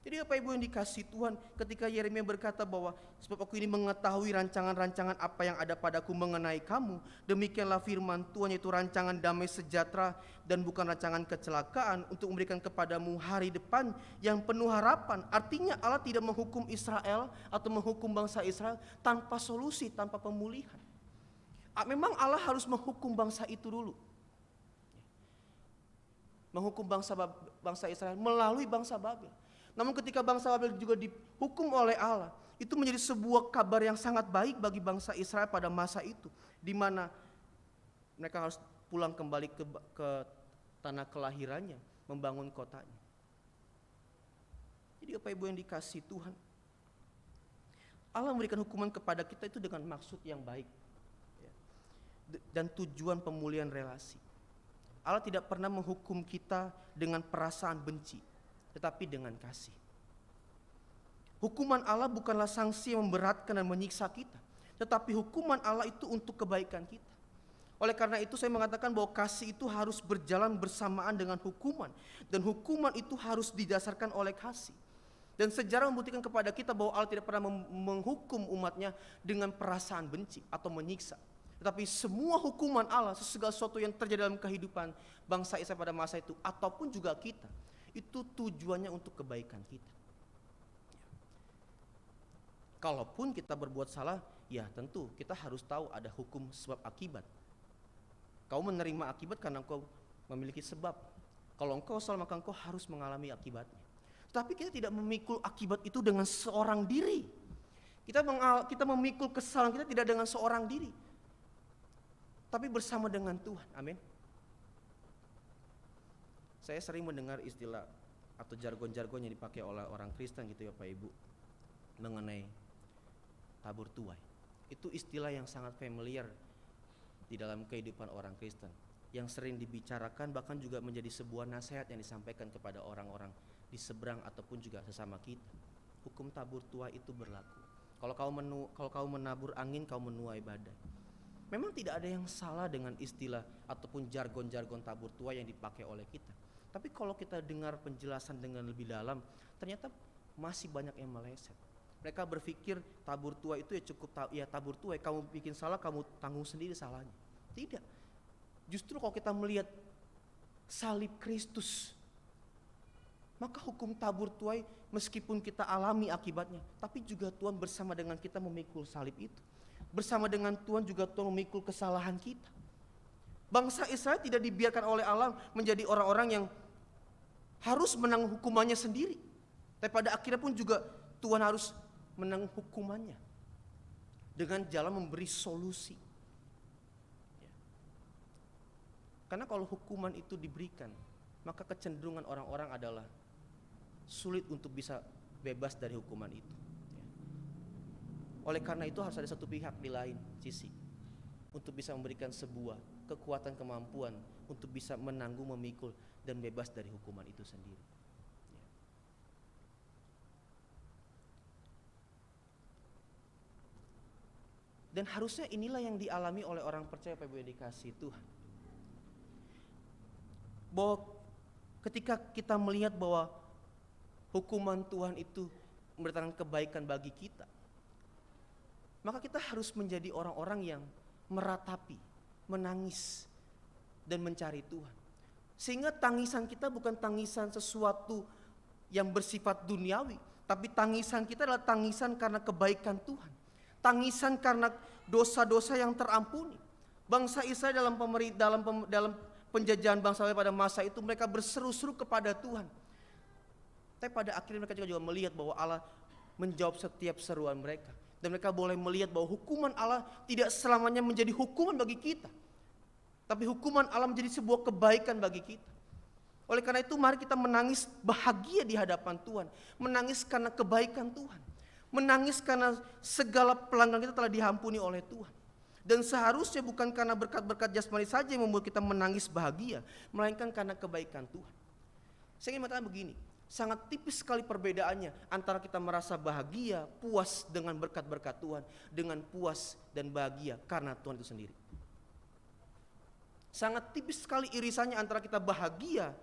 Jadi Bapak Ibu yang dikasihi Tuhan, ketika Yeremia berkata bahwa sebab aku ini mengetahui rancangan-rancangan apa yang ada padaku mengenai kamu, demikianlah firman Tuhan, yaitu rancangan damai sejahtera dan bukan rancangan kecelakaan, untuk memberikan kepadamu hari depan yang penuh harapan. Artinya Allah tidak menghukum Israel atau menghukum bangsa Israel tanpa solusi, tanpa pemulihan. Memang Allah harus menghukum bangsa itu dulu. Menghukum bangsa Israel melalui bangsa Babel. Namun ketika bangsa Babel juga dihukum oleh Allah, itu menjadi sebuah kabar yang sangat baik bagi bangsa Israel pada masa itu, di mana mereka harus pulang kembali ke tanah kelahirannya, membangun kotanya. Jadi Bapak Ibu yang dikasihi Tuhan, Allah memberikan hukuman kepada kita itu dengan maksud yang baik, dan tujuan pemulihan relasi. Allah tidak pernah menghukum kita dengan perasaan benci, tetapi dengan kasih. Hukuman Allah bukanlah sanksi yang memberatkan dan menyiksa kita, tetapi hukuman Allah itu untuk kebaikan kita. Oleh karena itu saya mengatakan bahwa kasih itu harus berjalan bersamaan dengan hukuman, dan hukuman itu harus didasarkan oleh kasih. Dan sejarah membuktikan kepada kita bahwa Allah tidak pernah menghukum umatnya dengan perasaan benci atau menyiksa. Tetapi semua hukuman Allah, segala sesuatu yang terjadi dalam kehidupan bangsa Israel pada masa itu, ataupun juga kita, itu tujuannya untuk kebaikan kita. Kalaupun kita berbuat salah, ya tentu kita harus tahu ada hukum sebab akibat. Kau menerima akibat karena engkau memiliki sebab. Kalau engkau salah maka engkau harus mengalami akibatnya. Tapi kita tidak memikul akibat itu dengan seorang diri. Kita memikul kesalahan kita tidak dengan seorang diri, tapi bersama dengan Tuhan. Amin. Saya sering mendengar istilah atau jargon-jargon yang dipakai oleh orang Kristen gitu ya Pak Ibu, mengenai tabur tuai. Itu istilah yang sangat familiar di dalam kehidupan orang Kristen, yang sering dibicarakan, bahkan juga menjadi sebuah nasihat yang disampaikan kepada orang-orang di seberang ataupun juga sesama kita. Hukum tabur tuai itu berlaku. Kalau kau menabur angin, kau menuai badai. Memang tidak ada yang salah dengan istilah ataupun jargon-jargon tabur tuai yang dipakai oleh kita. Tapi kalau kita dengar penjelasan dengan lebih dalam, ternyata masih banyak yang meleset. Mereka berpikir tabur tuai itu ya cukup tabur tuai, kamu bikin salah kamu tanggung sendiri salahnya. Tidak. Justru kalau kita melihat salib Kristus, maka hukum tabur tuai meskipun kita alami akibatnya, tapi juga Tuhan bersama dengan kita memikul salib itu. Bersama dengan Tuhan juga Tuhan memikul kesalahan kita. Bangsa Israel tidak dibiarkan oleh Allah menjadi orang-orang yang harus menanggung hukumannya sendiri. Tapi pada akhirnya pun juga Tuhan harus menanggung hukumannya dengan jalan memberi solusi. Karena kalau hukuman itu diberikan, maka kecenderungan orang-orang adalah sulit untuk bisa bebas dari hukuman itu. Oleh karena itu harus ada satu pihak di lain sisi untuk bisa memberikan sebuah kekuatan kemampuan untuk bisa menanggung, memikul, dan bebas dari hukuman itu sendiri. Dan harusnya inilah yang dialami oleh orang percaya PBB dikasih Tuhan. Bahwa ketika kita melihat bahwa hukuman Tuhan itu mendatangkan kebaikan bagi kita, maka kita harus menjadi orang-orang yang meratapi, menangis, dan mencari Tuhan. Sehingga tangisan kita bukan tangisan sesuatu yang bersifat duniawi, tapi tangisan kita adalah tangisan karena kebaikan Tuhan. Tangisan karena dosa-dosa yang terampuni. Bangsa Israel dalam penjajahan bangsa pada masa itu mereka berseru-seru kepada Tuhan. Tapi pada akhirnya mereka juga melihat bahwa Allah menjawab setiap seruan mereka. Dan mereka boleh melihat bahwa hukuman Allah tidak selamanya menjadi hukuman bagi kita, tapi hukuman Allah menjadi sebuah kebaikan bagi kita. Oleh karena itu mari kita menangis bahagia di hadapan Tuhan. Menangis karena kebaikan Tuhan. Menangis karena segala pelanggaran kita telah diampuni oleh Tuhan. Dan seharusnya bukan karena berkat-berkat jasmani saja yang membuat kita menangis bahagia, melainkan karena kebaikan Tuhan. Saya ingin mengatakan begini, sangat tipis sekali perbedaannya antara kita merasa bahagia, puas dengan berkat-berkat Tuhan, dengan puas dan bahagia karena Tuhan itu sendiri. Sangat tipis sekali irisannya antara kita bahagia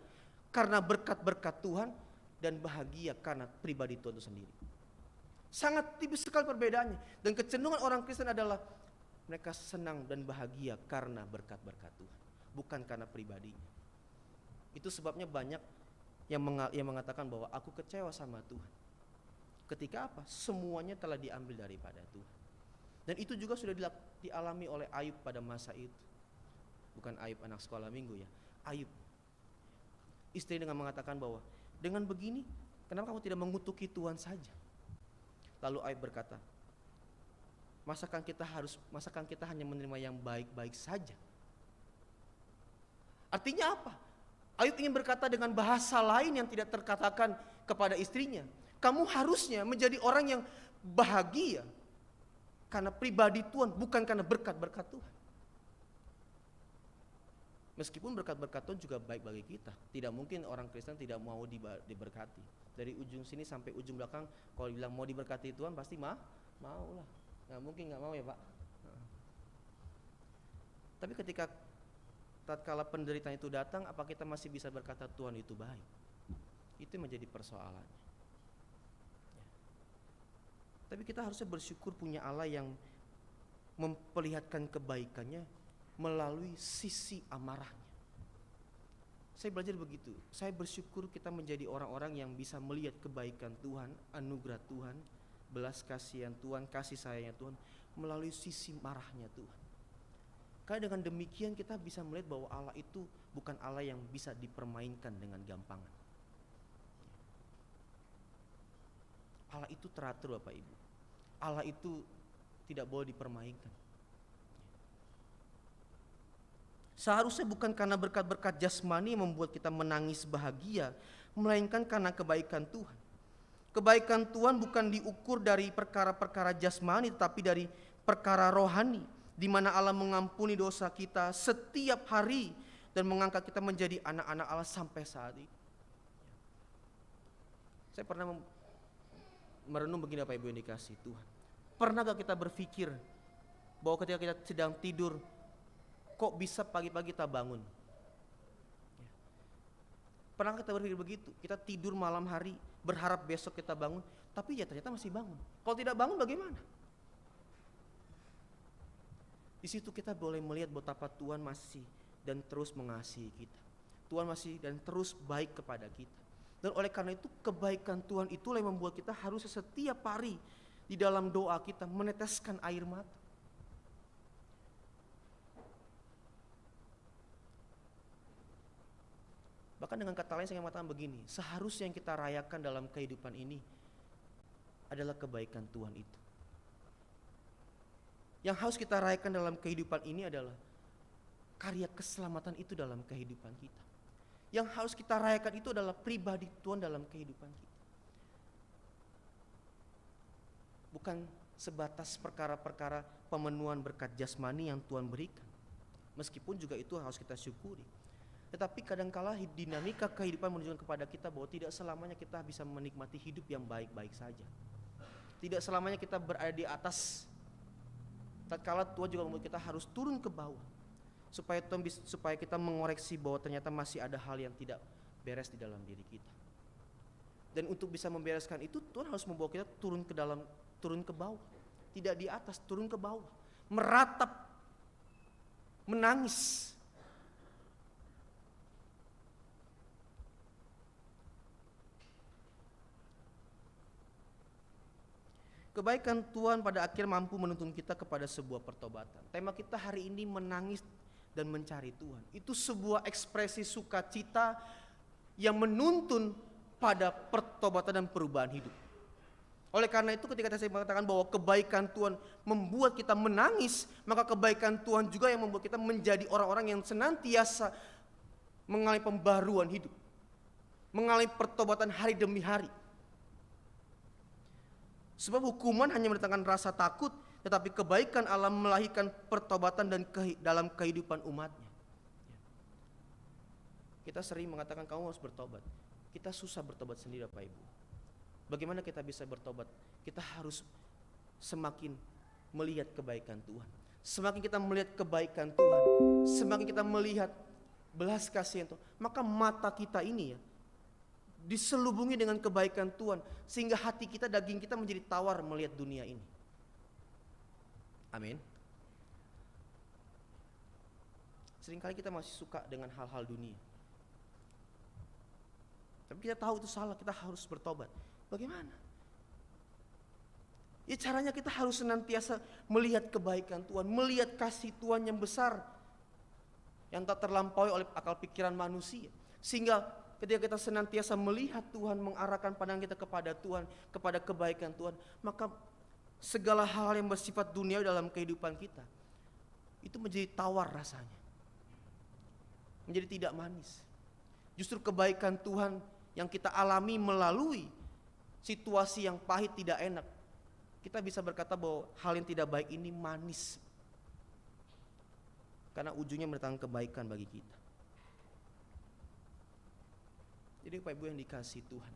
karena berkat-berkat Tuhan dan bahagia karena pribadi Tuhan itu sendiri. Sangat tipis sekali perbedaannya. Dan kecenderungan orang Kristen adalah mereka senang dan bahagia karena berkat-berkat Tuhan, bukan karena pribadinya. Itu sebabnya banyak yang mengatakan bahwa aku kecewa sama Tuhan. Ketika apa? Semuanya telah diambil daripada Tuhan. Dan itu juga sudah dialami oleh Ayub pada masa itu. Bukan Ayub anak sekolah minggu ya, Ayub. Istri dengan mengatakan bahwa dengan begini kenapa kamu tidak mengutuki Tuhan saja? Lalu Ayub berkata, masakan kita hanya menerima yang baik-baik saja? Artinya apa? Ayub ingin berkata dengan bahasa lain yang tidak terkatakan kepada istrinya, kamu harusnya menjadi orang yang bahagia karena pribadi Tuhan, bukan karena berkat-berkat Tuhan. Meskipun berkat-berkat Tuhan juga baik bagi kita. Tidak mungkin orang Kristen tidak mau diberkati. Dari ujung sini sampai ujung belakang, kalau bilang mau diberkati Tuhan pasti mau lah. Nggak mungkin nggak mau ya Pak. Tapi ketika tatkala penderitaan itu datang, apa kita masih bisa berkata Tuhan itu baik? Itu menjadi persoalannya. Tapi kita harusnya bersyukur punya Allah yang memperlihatkan kebaikannya melalui sisi amarahnya. Saya belajar begitu. Saya bersyukur kita menjadi orang-orang yang bisa melihat kebaikan Tuhan, anugerah Tuhan, belas kasihan Tuhan, kasih sayangnya Tuhan melalui sisi marahnya Tuhan. Karena dengan demikian kita bisa melihat bahwa Allah itu bukan Allah yang bisa dipermainkan dengan gampangan. Allah itu teratur Bapak Ibu. Allah itu tidak boleh dipermainkan. Seharusnya bukan karena berkat-berkat jasmani yang membuat kita menangis bahagia, melainkan karena kebaikan Tuhan. Kebaikan Tuhan bukan diukur dari perkara-perkara jasmani, tetapi dari perkara rohani, di mana Allah mengampuni dosa kita setiap hari dan mengangkat kita menjadi anak-anak Allah sampai saat ini. Saya pernah merenung begini Bapak Ibu yang dikasihi Tuhan. Pernah gak kita berpikir bahwa ketika kita sedang tidur, kok bisa pagi-pagi kita bangun? Pernah kita berpikir begitu? Kita tidur malam hari, berharap besok kita bangun, tapi ya ternyata masih bangun. Kalau tidak bangun bagaimana? Di situ kita boleh melihat betapa Tuhan masih dan terus mengasihi kita. Tuhan masih dan terus baik kepada kita. Dan oleh karena itu kebaikan Tuhan itulah yang membuat kita harus setiap hari di dalam doa kita meneteskan air mata. Bahkan dengan kata lain saya mengatakan begini, seharusnya yang kita rayakan dalam kehidupan ini adalah kebaikan Tuhan itu. Yang harus kita rayakan dalam kehidupan ini adalah karya keselamatan itu dalam kehidupan kita. Yang harus kita rayakan itu adalah pribadi Tuhan dalam kehidupan kita. Bukan sebatas perkara-perkara pemenuhan berkat jasmani yang Tuhan berikan. Meskipun juga itu harus kita syukuri. Tetapi kadangkala dinamika kehidupan menunjukkan kepada kita bahwa tidak selamanya kita bisa menikmati hidup yang baik-baik saja. Tidak selamanya kita berada di atas. Tatkala Tuhan juga membuat kita harus turun ke bawah supaya kita mengoreksi bahwa ternyata masih ada hal yang tidak beres di dalam diri kita. Dan untuk bisa membereskan itu Tuhan harus membawa kita turun ke bawah, tidak di atas, turun ke bawah, meratap, menangis. Kebaikan Tuhan pada akhir mampu menuntun kita kepada sebuah pertobatan. Tema kita hari ini menangis dan mencari Tuhan. Itu sebuah ekspresi sukacita yang menuntun pada pertobatan dan perubahan hidup. Oleh karena itu ketika saya mengatakan bahwa kebaikan Tuhan membuat kita menangis, maka kebaikan Tuhan juga yang membuat kita menjadi orang-orang yang senantiasa mengalami pembaruan hidup. Mengalami pertobatan hari demi hari. Sebab hukuman hanya mendatangkan rasa takut, tetapi kebaikan Allah melahirkan pertobatan dan dalam kehidupan umatnya. Kita sering mengatakan kamu harus bertobat. Kita susah bertobat sendiri Bapak Ibu. Bagaimana kita bisa bertobat? Kita harus semakin melihat kebaikan Tuhan. Semakin kita melihat kebaikan Tuhan, semakin kita melihat belas kasihan Tuhan, maka mata kita ini ya diselubungi dengan kebaikan Tuhan, sehingga hati kita, daging kita menjadi tawar melihat dunia ini. Amin. Seringkali kita masih suka dengan hal-hal dunia, tapi kita tahu itu salah, kita harus bertobat. Bagaimana? Ya caranya kita harus senantiasa melihat kebaikan Tuhan, melihat kasih Tuhan yang besar, yang tak terlampaui oleh akal pikiran manusia. Sehingga ketika kita senantiasa melihat Tuhan, mengarahkan pandangan kita kepada Tuhan, kepada kebaikan Tuhan, maka segala hal yang bersifat dunia dalam kehidupan kita itu menjadi tawar rasanya, menjadi tidak manis. Justru kebaikan Tuhan yang kita alami melalui situasi yang pahit, tidak enak, kita bisa berkata bahwa hal yang tidak baik ini manis, karena ujungnya mendatangkan kebaikan bagi kita. Jadi Bapak Ibu yang dikasihi Tuhan,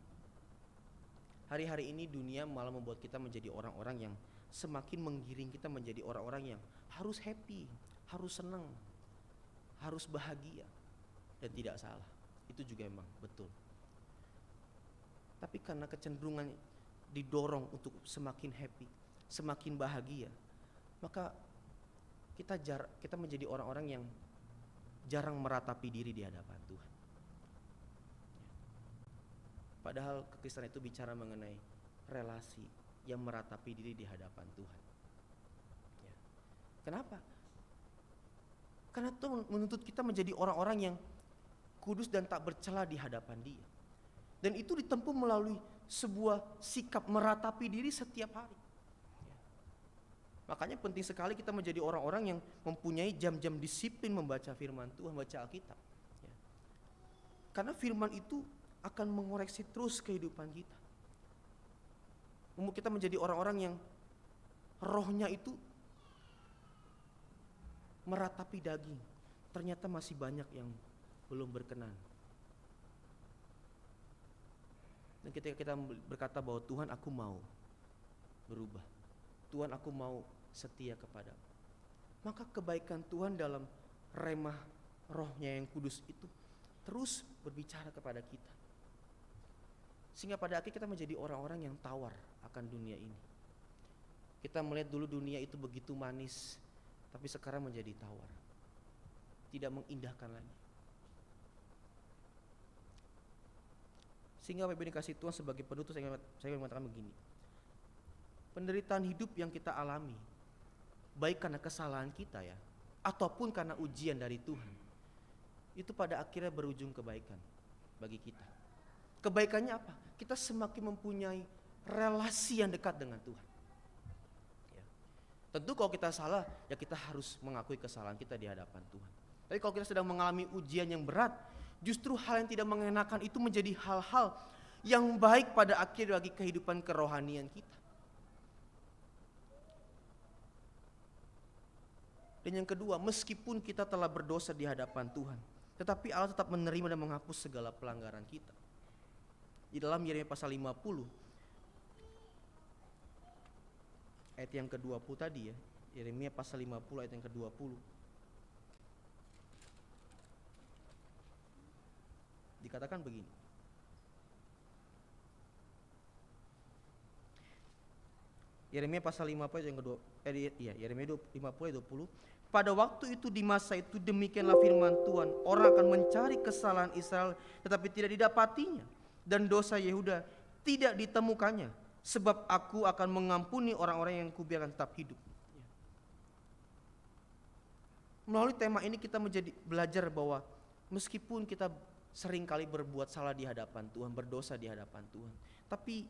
hari-hari ini dunia malah membuat kita menjadi orang-orang yang semakin menggiring kita menjadi orang-orang yang harus happy, harus senang, harus bahagia. Dan tidak salah, itu juga memang betul. Tapi karena kecenderungan didorong untuk semakin happy, semakin bahagia, maka kita menjadi orang-orang yang jarang meratapi diri di hadapan Tuhan. Padahal kekristenan itu bicara mengenai relasi yang meratapi diri di hadapan Tuhan. Ya. Kenapa? Karena Tuhan menuntut kita menjadi orang-orang yang kudus dan tak bercela di hadapan Dia. Dan itu ditempuh melalui sebuah sikap meratapi diri setiap hari. Makanya penting sekali kita menjadi orang-orang yang mempunyai jam-jam disiplin membaca firman Tuhan, membaca Alkitab. Karena firman itu akan mengoreksi terus kehidupan kita. Kita menjadi orang-orang yang rohnya itu meratapi daging. Ternyata masih banyak yang belum berkenan. Dan ketika kita berkata bahwa Tuhan, aku mau berubah, Tuhan, aku mau setia kepadamu, maka kebaikan Tuhan dalam remah rohnya yang kudus itu terus berbicara kepada kita. Sehingga pada akhirnya kita menjadi orang-orang yang tawar akan dunia ini. Kita melihat dulu dunia itu begitu manis, tapi sekarang menjadi tawar, tidak mengindahkan lagi. Sehingga Bapak Ibu dikasih Tuhan, sebagai penutup saya mengatakan begini. Penderitaan hidup yang kita alami, baik karena kesalahan kita ya, ataupun karena ujian dari Tuhan, itu pada akhirnya berujung kebaikan bagi kita. Kebaikannya apa? Kita semakin mempunyai relasi yang dekat dengan Tuhan. Ya. Tentu kalau kita salah, ya kita harus mengakui kesalahan kita di hadapan Tuhan. Tapi kalau kita sedang mengalami ujian yang berat, justru hal yang tidak mengenakan itu menjadi hal-hal yang baik pada akhir bagi kehidupan kerohanian kita. Dan yang kedua, meskipun kita telah berdosa di hadapan Tuhan, tetapi Allah tetap menerima dan menghapus segala pelanggaran kita. Di dalam Yeremia pasal 50 ayat yang ke-20 tadi ya, Yeremia pasal 50 ayat yang ke-20, dikatakan begini. Yeremia pasal 50 ayat yang kedua, Yeremia 50 ayat 20. Pada waktu itu, di masa itu, demikianlah firman Tuhan, orang akan mencari kesalahan Israel tetapi tidak didapatinya, dan dosa Yehuda tidak ditemukannya, sebab aku akan mengampuni orang-orang yang kubiarkan tetap hidup. Melalui tema ini kita belajar bahwa meskipun kita sering kali berbuat salah di hadapan Tuhan, berdosa di hadapan Tuhan, tapi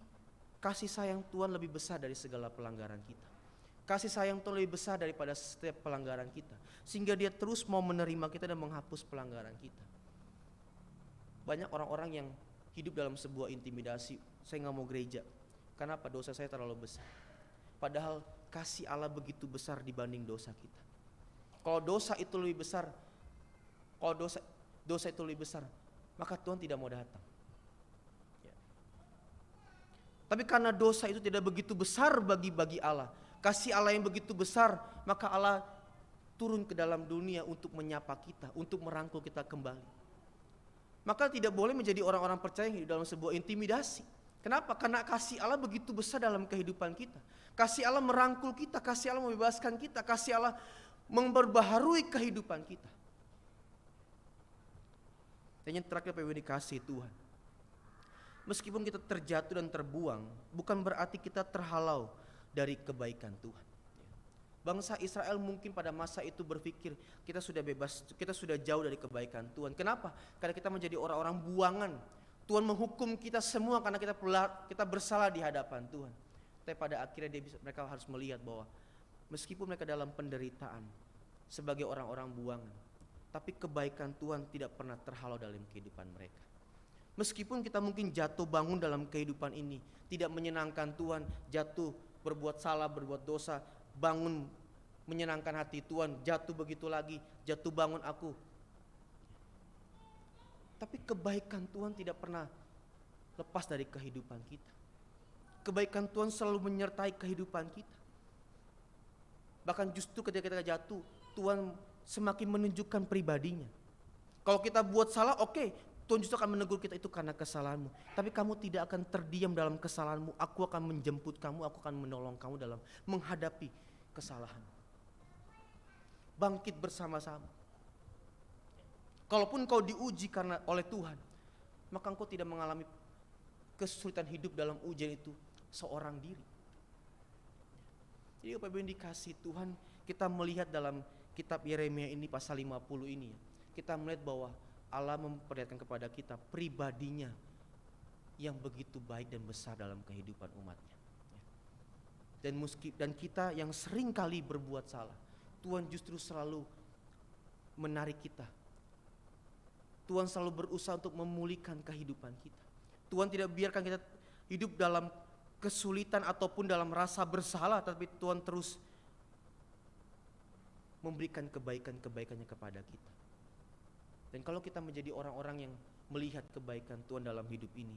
kasih sayang Tuhan lebih besar dari segala pelanggaran kita. Kasih sayang Tuhan lebih besar daripada setiap pelanggaran kita, sehingga Dia terus mau menerima kita dan menghapus pelanggaran kita. Banyak orang-orang yang hidup dalam sebuah intimidasi, saya gak mau gereja, kenapa? Dosa saya terlalu besar. Padahal kasih Allah begitu besar dibanding dosa kita. Kalau dosa itu lebih besar, kalau dosa itu lebih besar, maka Tuhan tidak mau datang. Ya. Tapi karena dosa itu tidak begitu besar bagi Allah, kasih Allah yang begitu besar, maka Allah turun ke dalam dunia untuk menyapa kita, untuk merangkul kita kembali. Maka tidak boleh menjadi orang-orang percaya yang hidup dalam sebuah intimidasi. Kenapa? Karena kasih Allah begitu besar dalam kehidupan kita. Kasih Allah merangkul kita, kasih Allah membebaskan kita, kasih Allah memperbaharui kehidupan kita. Dan yang terakhir, Bapak Ibu dikasih Tuhan, meskipun kita terjatuh dan terbuang, bukan berarti kita terhalau dari kebaikan Tuhan. Bangsa Israel mungkin pada masa itu berpikir kita sudah bebas, kita sudah jauh dari kebaikan Tuhan. Kenapa? Karena kita menjadi orang-orang buangan. Tuhan menghukum kita semua karena kita bersalah di hadapan Tuhan. Tapi pada akhirnya mereka harus melihat bahwa meskipun mereka dalam penderitaan sebagai orang-orang buangan, tapi kebaikan Tuhan tidak pernah terhalau dalam kehidupan mereka. Meskipun kita mungkin jatuh bangun dalam kehidupan ini, tidak menyenangkan Tuhan, jatuh berbuat salah, berbuat dosa, bangun menyenangkan hati Tuhan, jatuh begitu lagi, jatuh bangun aku. Tapi kebaikan Tuhan tidak pernah lepas dari kehidupan kita. Kebaikan Tuhan selalu menyertai kehidupan kita. Bahkan justru ketika kita jatuh, Tuhan semakin menunjukkan pribadinya. Kalau kita buat salah, oke, Tuhan justru akan menegur kita, itu karena kesalahanmu. Tapi kamu tidak akan terdiam dalam kesalahanmu. Aku akan menjemput kamu, aku akan menolong kamu dalam menghadapi kesalahan. Bangkit bersama-sama. Kalaupun kau diuji oleh Tuhan, maka engkau tidak mengalami kesulitan hidup dalam ujian itu seorang diri. Jadi Bapak Ibu yang dikasih Tuhan, kita melihat dalam kitab Yeremia ini pasal 50 ini, kita melihat bahwa Allah memperlihatkan kepada kita pribadinya yang begitu baik dan besar dalam kehidupan umatnya. Dan kita yang sering kali berbuat salah, Tuhan justru selalu menarik kita. Tuhan selalu berusaha untuk memulihkan kehidupan kita. Tuhan tidak biarkan kita hidup dalam kesulitan ataupun dalam rasa bersalah, tapi Tuhan terus memberikan kebaikan-kebaikannya kepada kita. Dan kalau kita menjadi orang-orang yang melihat kebaikan Tuhan dalam hidup ini,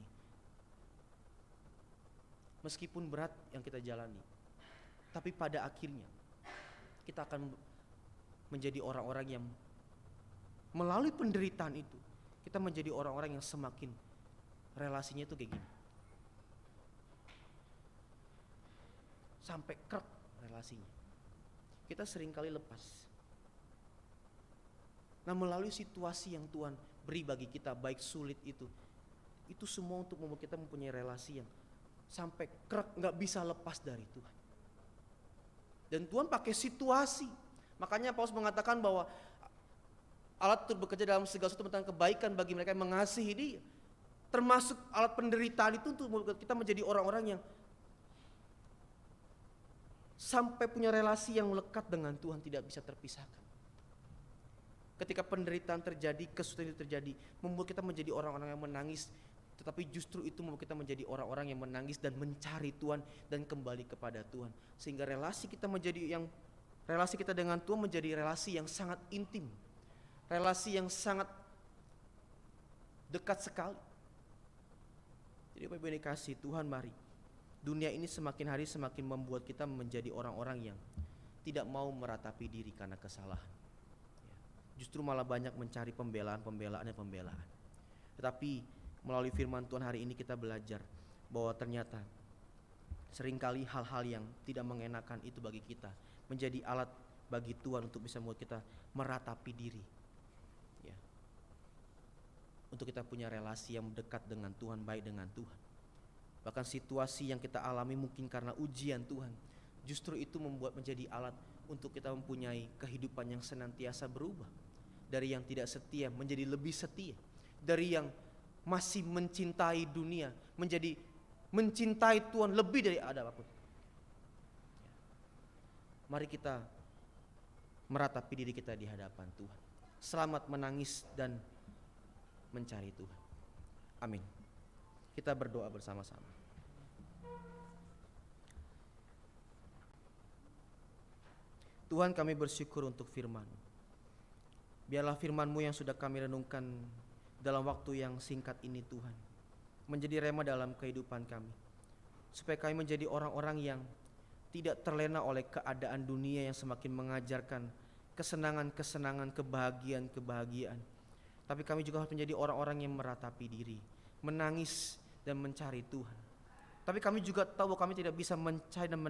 meskipun berat yang kita jalani, tapi pada akhirnya kita akan menjadi orang-orang yang melalui penderitaan itu, kita menjadi orang-orang yang semakin relasinya itu kayak gini, sampai krek relasinya. Kita seringkali lepas. Nah, melalui situasi yang Tuhan beri bagi kita, baik sulit itu semua untuk membuat kita mempunyai relasi yang sampai krek, gak bisa lepas dari Tuhan. Dan Tuhan pakai situasi. Makanya Paulus mengatakan bahwa alat turut bekerja dalam segala sesuatu tentang kebaikan bagi mereka yang mengasihi Dia. Termasuk alat penderitaan itu untuk kita menjadi orang-orang yang sampai punya relasi yang lekat dengan Tuhan, tidak bisa terpisahkan. Ketika penderitaan terjadi, kesulitan itu terjadi, membuat kita menjadi orang-orang yang menangis, tetapi justru itu membuat kita menjadi orang-orang yang menangis dan mencari Tuhan dan kembali kepada Tuhan. Sehingga relasi kita dengan Tuhan menjadi relasi yang sangat intim, relasi yang sangat dekat sekali. Jadi Bapak Ibu yang dikasihi Tuhan, mari dunia ini semakin hari semakin membuat kita menjadi orang-orang yang tidak mau meratapi diri karena kesalahan. Justru malah banyak mencari pembelaan. Tetapi melalui firman Tuhan hari ini kita belajar bahwa ternyata seringkali hal-hal yang tidak mengenakan itu bagi kita menjadi alat bagi Tuhan untuk bisa membuat kita meratapi diri. Ya. Untuk kita punya relasi yang dekat dengan Tuhan, baik dengan Tuhan. Bahkan situasi yang kita alami mungkin karena ujian Tuhan, justru itu membuat menjadi alat untuk kita mempunyai kehidupan yang senantiasa berubah. Dari yang tidak setia menjadi lebih setia. Dari yang masih mencintai dunia menjadi mencintai Tuhan lebih dari ada apapun. Mari kita meratapi diri kita di hadapan Tuhan. Selamat menangis dan mencari Tuhan. Amin. Kita berdoa bersama-sama. Tuhan, kami bersyukur untuk firman. Biarlah firman-Mu yang sudah kami renungkan dalam waktu yang singkat ini Tuhan, menjadi rema dalam kehidupan kami. Supaya kami menjadi orang-orang yang tidak terlena oleh keadaan dunia yang semakin mengajarkan kesenangan-kesenangan, kebahagiaan-kebahagiaan. Tapi kami juga harus menjadi orang-orang yang meratapi diri, menangis dan mencari Tuhan. Tapi kami juga tahu bahwa kami tidak bisa mencari dan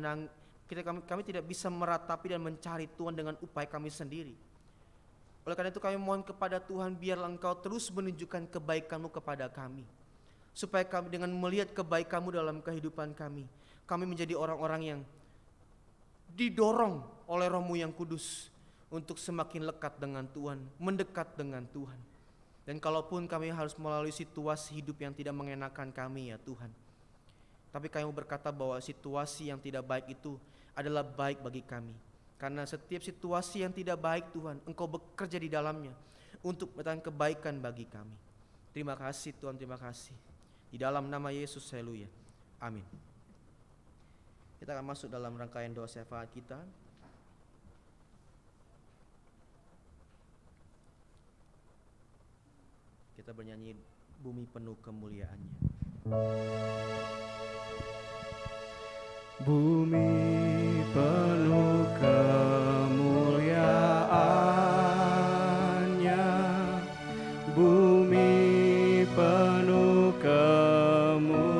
kami tidak bisa meratapi dan mencari Tuhan dengan upaya kami sendiri. Oleh karena itu kami mohon kepada Tuhan, biarlah Engkau terus menunjukkan kebaikan-Mu kepada kami. Supaya kami dengan melihat kebaikan-Mu dalam kehidupan kami menjadi orang-orang yang didorong oleh Roh-Mu yang kudus untuk semakin lekat dengan Tuhan, mendekat dengan Tuhan. Dan kalaupun kami harus melalui situasi hidup yang tidak mengenakan kami ya Tuhan, tapi kami berkata bahwa situasi yang tidak baik itu adalah baik bagi kami. Karena setiap situasi yang tidak baik Tuhan, Engkau bekerja di dalamnya untuk mendatangkan kebaikan bagi kami. Terima kasih Tuhan, terima kasih. Di dalam nama Yesus, haleluya. Amin. Kita akan masuk dalam rangkaian doa syafaat kita. Kita bernyanyi Bumi Penuh Kemuliaannya. Bumi penuh kemuliaannya, bumi penuh kemuliaannya,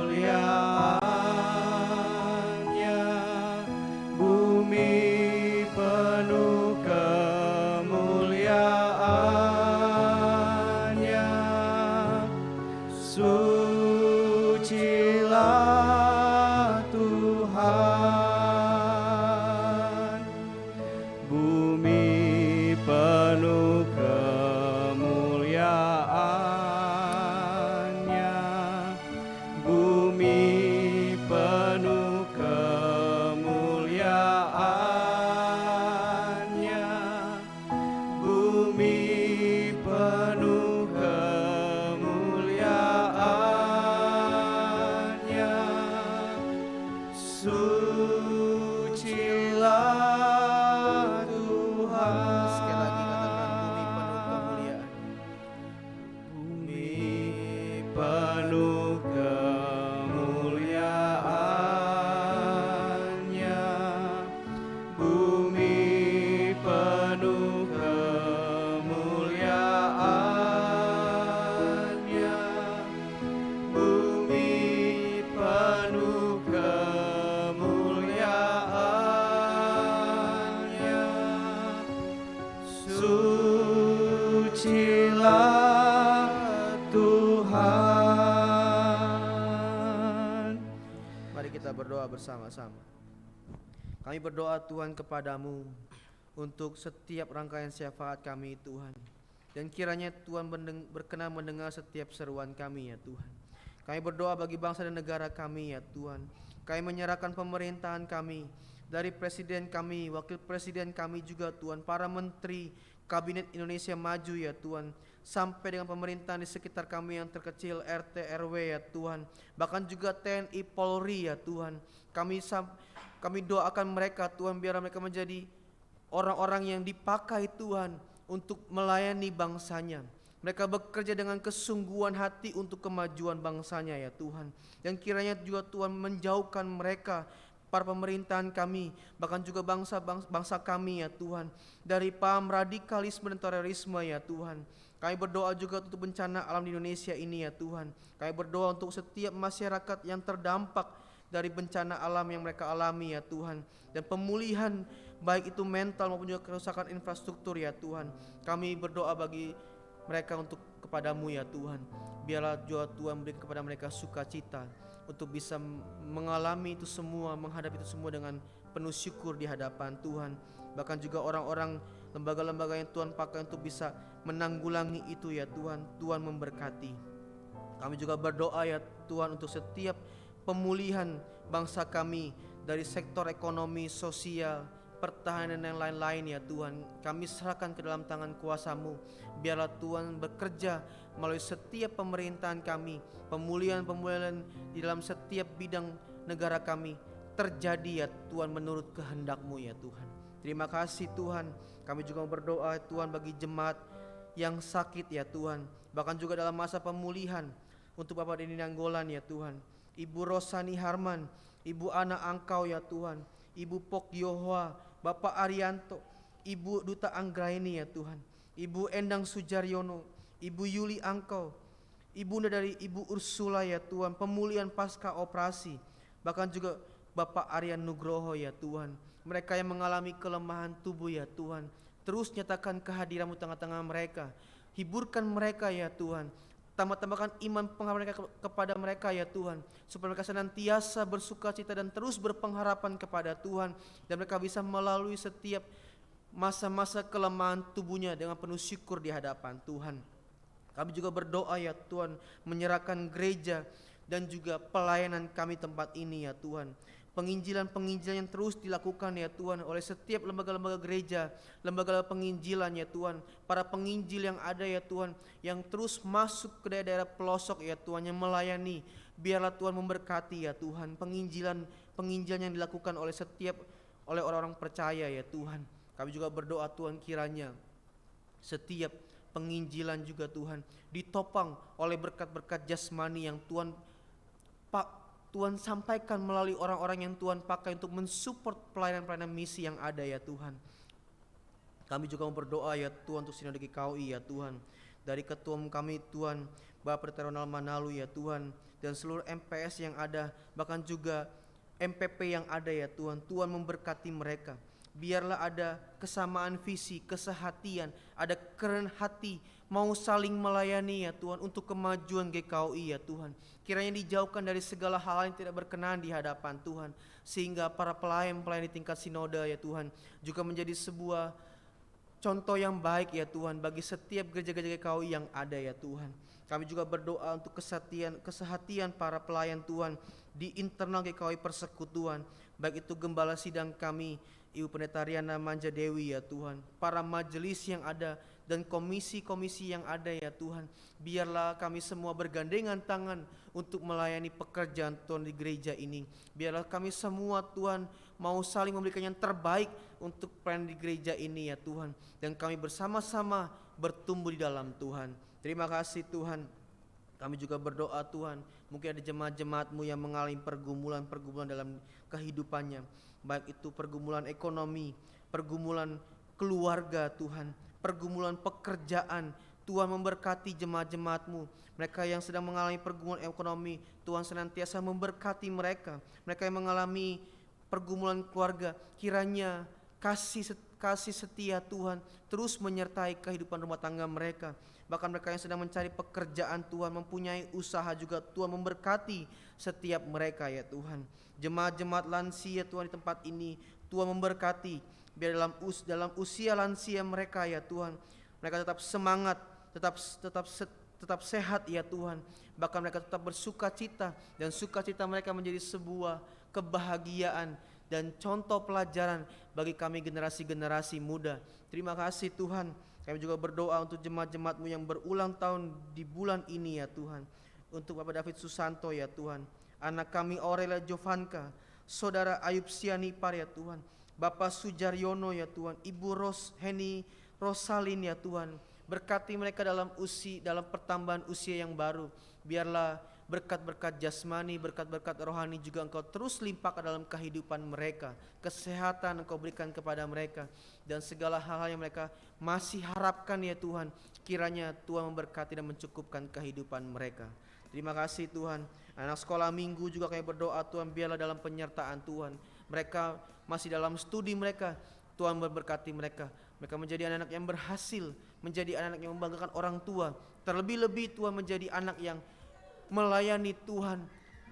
bumi penuh kemuliaannya, sucilah Tuhan. Sucilah Tuhan. Sekali lagi katakan bumi penuh kemuliaan. Bumi penuh kemuliaan-Nya. Bumi penuh kemuliaan-Nya. Bumi penuh kemuliaan-Nya. Sucilah Tuhan. Mari kita berdoa bersama-sama. Kami berdoa Tuhan kepadamu untuk setiap rangkaian syafaat kami Tuhan. Dan kiranya Tuhan berkenan mendengar setiap seruan kami ya Tuhan. Kami berdoa bagi bangsa dan negara kami ya Tuhan. Kami menyerahkan pemerintahan kami, dari presiden kami, wakil presiden kami juga Tuhan, para menteri, kabinet Indonesia Maju ya Tuhan, sampai dengan pemerintahan di sekitar kami yang terkecil, RT, RW ya Tuhan, bahkan juga TNI, Polri ya Tuhan. Kami doakan mereka Tuhan, biar mereka menjadi orang-orang yang dipakai Tuhan untuk melayani bangsanya. Mereka bekerja dengan kesungguhan hati untuk kemajuan bangsanya ya Tuhan. Dan kiranya juga Tuhan menjauhkan mereka, para pemerintahan kami, bahkan juga bangsa kami ya Tuhan, dari paham radikalisme dan terorisme ya Tuhan. Kami berdoa juga untuk bencana alam di Indonesia ini ya Tuhan. Kami berdoa untuk setiap masyarakat yang terdampak dari bencana alam yang mereka alami ya Tuhan, dan pemulihan baik itu mental maupun juga kerusakan infrastruktur ya Tuhan. Kami berdoa bagi mereka untuk kepadamu ya Tuhan. Biarlah juga Tuhan beri kepada mereka sukacita untuk bisa mengalami itu semua, menghadapi itu semua dengan penuh syukur di hadapan Tuhan. Bahkan juga orang-orang, lembaga-lembaga yang Tuhan pakai untuk bisa menanggulangi itu ya Tuhan. Tuhan memberkati. Kami juga berdoa ya Tuhan untuk setiap pemulihan bangsa kami dari sektor ekonomi, sosial, pertahanan dan lain-lain ya Tuhan. Kami serahkan ke dalam tangan kuasa-Mu. Biarlah Tuhan bekerja melalui setiap pemerintahan kami, pemulihan di dalam setiap bidang negara kami terjadi ya Tuhan menurut kehendak-Mu ya Tuhan. Terima kasih Tuhan. Kami juga berdoa Tuhan bagi jemaat yang sakit ya Tuhan, bahkan juga dalam masa pemulihan untuk Bapak Denny Nainggolan ya Tuhan, Ibu Rosani Harman, Ibu Ana Angkau ya Tuhan, Ibu Pok Yohwa, Bapak Arianto, Ibu Duta Anggraini ya Tuhan, Ibu Endang Sujaryono, Ibu Yuli Angkau, Ibunda dari Ibu Ursula ya Tuhan, pemulihan pasca operasi, bahkan juga Bapak Aryan Nugroho ya Tuhan, mereka yang mengalami kelemahan tubuh ya Tuhan, terus nyatakan kehadiran-Mu tengah-tengah mereka, hiburkan mereka ya Tuhan, tambahkan iman pengharapan mereka kepada mereka ya Tuhan, supaya mereka senantiasa bersukacita dan terus berpengharapan kepada Tuhan, dan mereka bisa melalui setiap masa-masa kelemahan tubuhnya dengan penuh syukur di hadapan Tuhan. Kami juga berdoa ya Tuhan, menyerahkan gereja dan juga pelayanan kami tempat ini ya Tuhan. Penginjilan-penginjilan yang terus dilakukan ya Tuhan oleh setiap lembaga-lembaga gereja, lembaga penginjilan ya Tuhan, para penginjil yang ada ya Tuhan, yang terus masuk ke daerah-daerah pelosok ya Tuhan, yang melayani. Biarlah Tuhan memberkati ya Tuhan penginjilan yang dilakukan oleh orang-orang percaya ya Tuhan. Kami juga berdoa Tuhan, kiranya setiap penginjilan juga Tuhan ditopang oleh berkat-berkat jasmani yang Tuhan sampaikan melalui orang-orang yang Tuhan pakai untuk mensupport pelayanan-pelayanan misi yang ada ya Tuhan. Kami juga berdoa ya Tuhan untuk Sinode GKI ya Tuhan, dari ketua kami Tuhan Bapak Ronald Manalu ya Tuhan, dan seluruh MPS yang ada, bahkan juga MPP yang ada ya Tuhan. Tuhan memberkati mereka. Biarlah ada kesamaan visi, kesehatian, ada kerendahan hati, mau saling melayani ya Tuhan untuk kemajuan GKI ya Tuhan. Kiranya dijauhkan dari segala hal yang tidak berkenan di hadapan Tuhan, sehingga para pelayan di tingkat sinode ya Tuhan juga menjadi sebuah contoh yang baik ya Tuhan bagi setiap gereja-gereja GKI yang ada ya Tuhan. Kami juga berdoa untuk kesehatian para pelayan Tuhan di internal GKI Persekutuan, baik itu gembala sidang kami Ibu Pendeta Riana Manja Dewi ya Tuhan, para majelis yang ada dan komisi-komisi yang ada ya Tuhan. Biarlah kami semua bergandengan tangan untuk melayani pekerjaan Tuhan di gereja ini. Biarlah kami semua Tuhan mau saling memberikan yang terbaik untuk pelayanan di gereja ini ya Tuhan. Dan kami bersama-sama bertumbuh di dalam Tuhan. Terima kasih Tuhan. Kami juga berdoa Tuhan, mungkin ada jemaat-jemaat-Mu yang mengalami pergumulan-pergumulan dalam kehidupannya. Baik itu pergumulan ekonomi, pergumulan keluarga Tuhan, pergumulan pekerjaan. Tuhan memberkati jemaat-jemaat-Mu. Mereka yang sedang mengalami pergumulan ekonomi, Tuhan senantiasa memberkati mereka. Mereka yang mengalami pergumulan keluarga, kiranya kasih setia Tuhan terus menyertai kehidupan rumah tangga mereka. Bahkan mereka yang sedang mencari pekerjaan Tuhan, mempunyai usaha juga, Tuhan memberkati setiap mereka ya Tuhan. Jemaat-jemaat lansia Tuhan di tempat ini, Tuhan memberkati. Biar dalam usia lansia mereka ya Tuhan, mereka tetap semangat, tetap sehat ya Tuhan. Bahkan mereka tetap bersuka cita, dan sukacita mereka menjadi sebuah kebahagiaan dan contoh pelajaran bagi kami generasi-generasi muda. Terima kasih Tuhan. Kami juga berdoa untuk jemaat-jemaat-Mu yang berulang tahun di bulan ini ya Tuhan. Untuk Bapak David Susanto ya Tuhan, anak kami Aurelia Jovanka, Saudara Ayub Sianipar ya Tuhan, Bapak Sujaryono ya Tuhan, Ibu Heni Rosalin ya Tuhan. Berkati mereka dalam pertambahan usia yang baru. Biarlah berkat-berkat jasmani, berkat-berkat rohani juga Engkau terus limpahkan dalam kehidupan mereka. Kesehatan Engkau berikan kepada mereka, dan segala hal-hal yang mereka masih harapkan ya Tuhan, kiranya Tuhan memberkati dan mencukupkan kehidupan mereka. Terima kasih Tuhan. Anak sekolah minggu juga kami berdoa Tuhan, biarlah dalam penyertaan Tuhan. Mereka masih dalam studi mereka, Tuhan memberkati mereka. Mereka menjadi anak-anak yang berhasil, menjadi anak-anak yang membanggakan orang tua. Terlebih-lebih Tuhan menjadi anak yang melayani Tuhan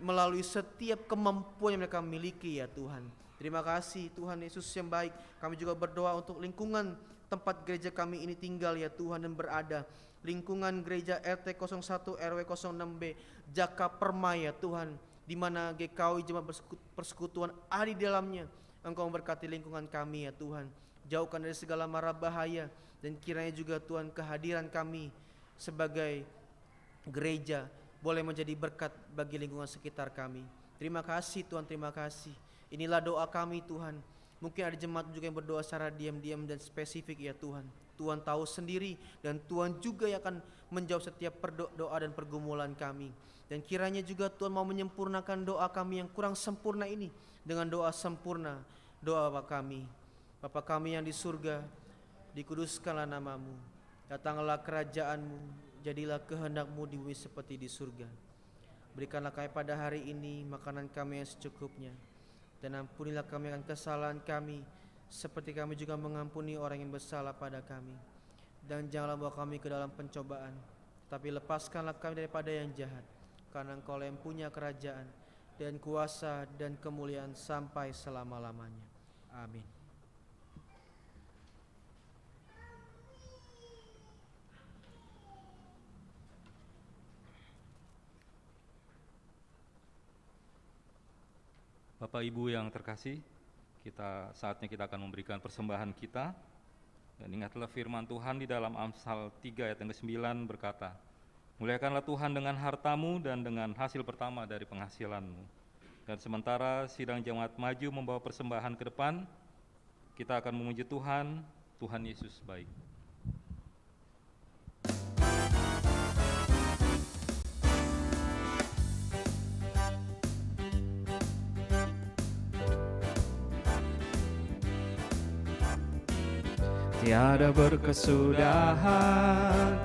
melalui setiap kemampuan yang mereka miliki ya Tuhan. Terima kasih Tuhan Yesus yang baik. Kami juga berdoa untuk lingkungan tempat gereja kami ini tinggal ya Tuhan dan berada. Lingkungan gereja RT 01 RW 06B Jaka Permai ya Tuhan, di mana GKI Jemaat Persekutuan ada di dalamnya. Engkau memberkati lingkungan kami ya Tuhan. Jauhkan dari segala mara bahaya, dan kiranya juga Tuhan kehadiran kami sebagai gereja boleh menjadi berkat bagi lingkungan sekitar kami. Terima kasih Tuhan, terima kasih. Inilah doa kami Tuhan. Mungkin ada jemaat juga yang berdoa secara diam-diam dan spesifik ya Tuhan. Tuhan tahu sendiri, dan Tuhan juga yang akan menjawab setiap doa dan pergumulan kami. Dan kiranya juga Tuhan mau menyempurnakan doa kami yang kurang sempurna ini dengan doa sempurna, doa Bapa kami. Bapa kami yang di surga, dikuduskanlah nama-Mu. Datanglah kerajaan-Mu, jadilah kehendak-Mu di bumi seperti di surga. Berikanlah kami pada hari ini makanan kami yang secukupnya, dan ampunilah kami akan kesalahan kami, seperti kami juga mengampuni orang yang bersalah pada kami. Dan janganlah bawa kami ke dalam pencobaan, tapi lepaskanlah kami daripada yang jahat, karena Engkau yang punya kerajaan dan kuasa dan kemuliaan sampai selama-lamanya. Amin. Bapak Ibu yang terkasih, saatnya kita akan memberikan persembahan kita. Dan ingatlah firman Tuhan di dalam Amsal 3 ayat yang ke-9 berkata, muliakanlah Tuhan dengan hartamu dan dengan hasil pertama dari penghasilanmu. Dan sementara sidang jemaat maju membawa persembahan ke depan, kita akan memuji Tuhan. Tuhan Yesus baik. Tiada berkesudahan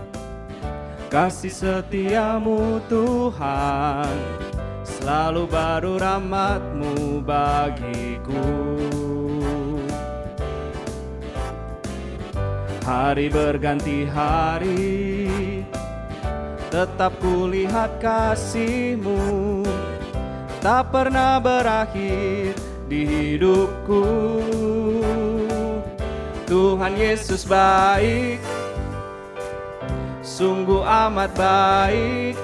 kasih setiamu Tuhan, selalu baru rahmat-Mu bagiku. Hari berganti hari, tetap kulihat kasih-Mu, tak pernah berakhir di hidupku. Tuhan Yesus baik, sungguh amat baik,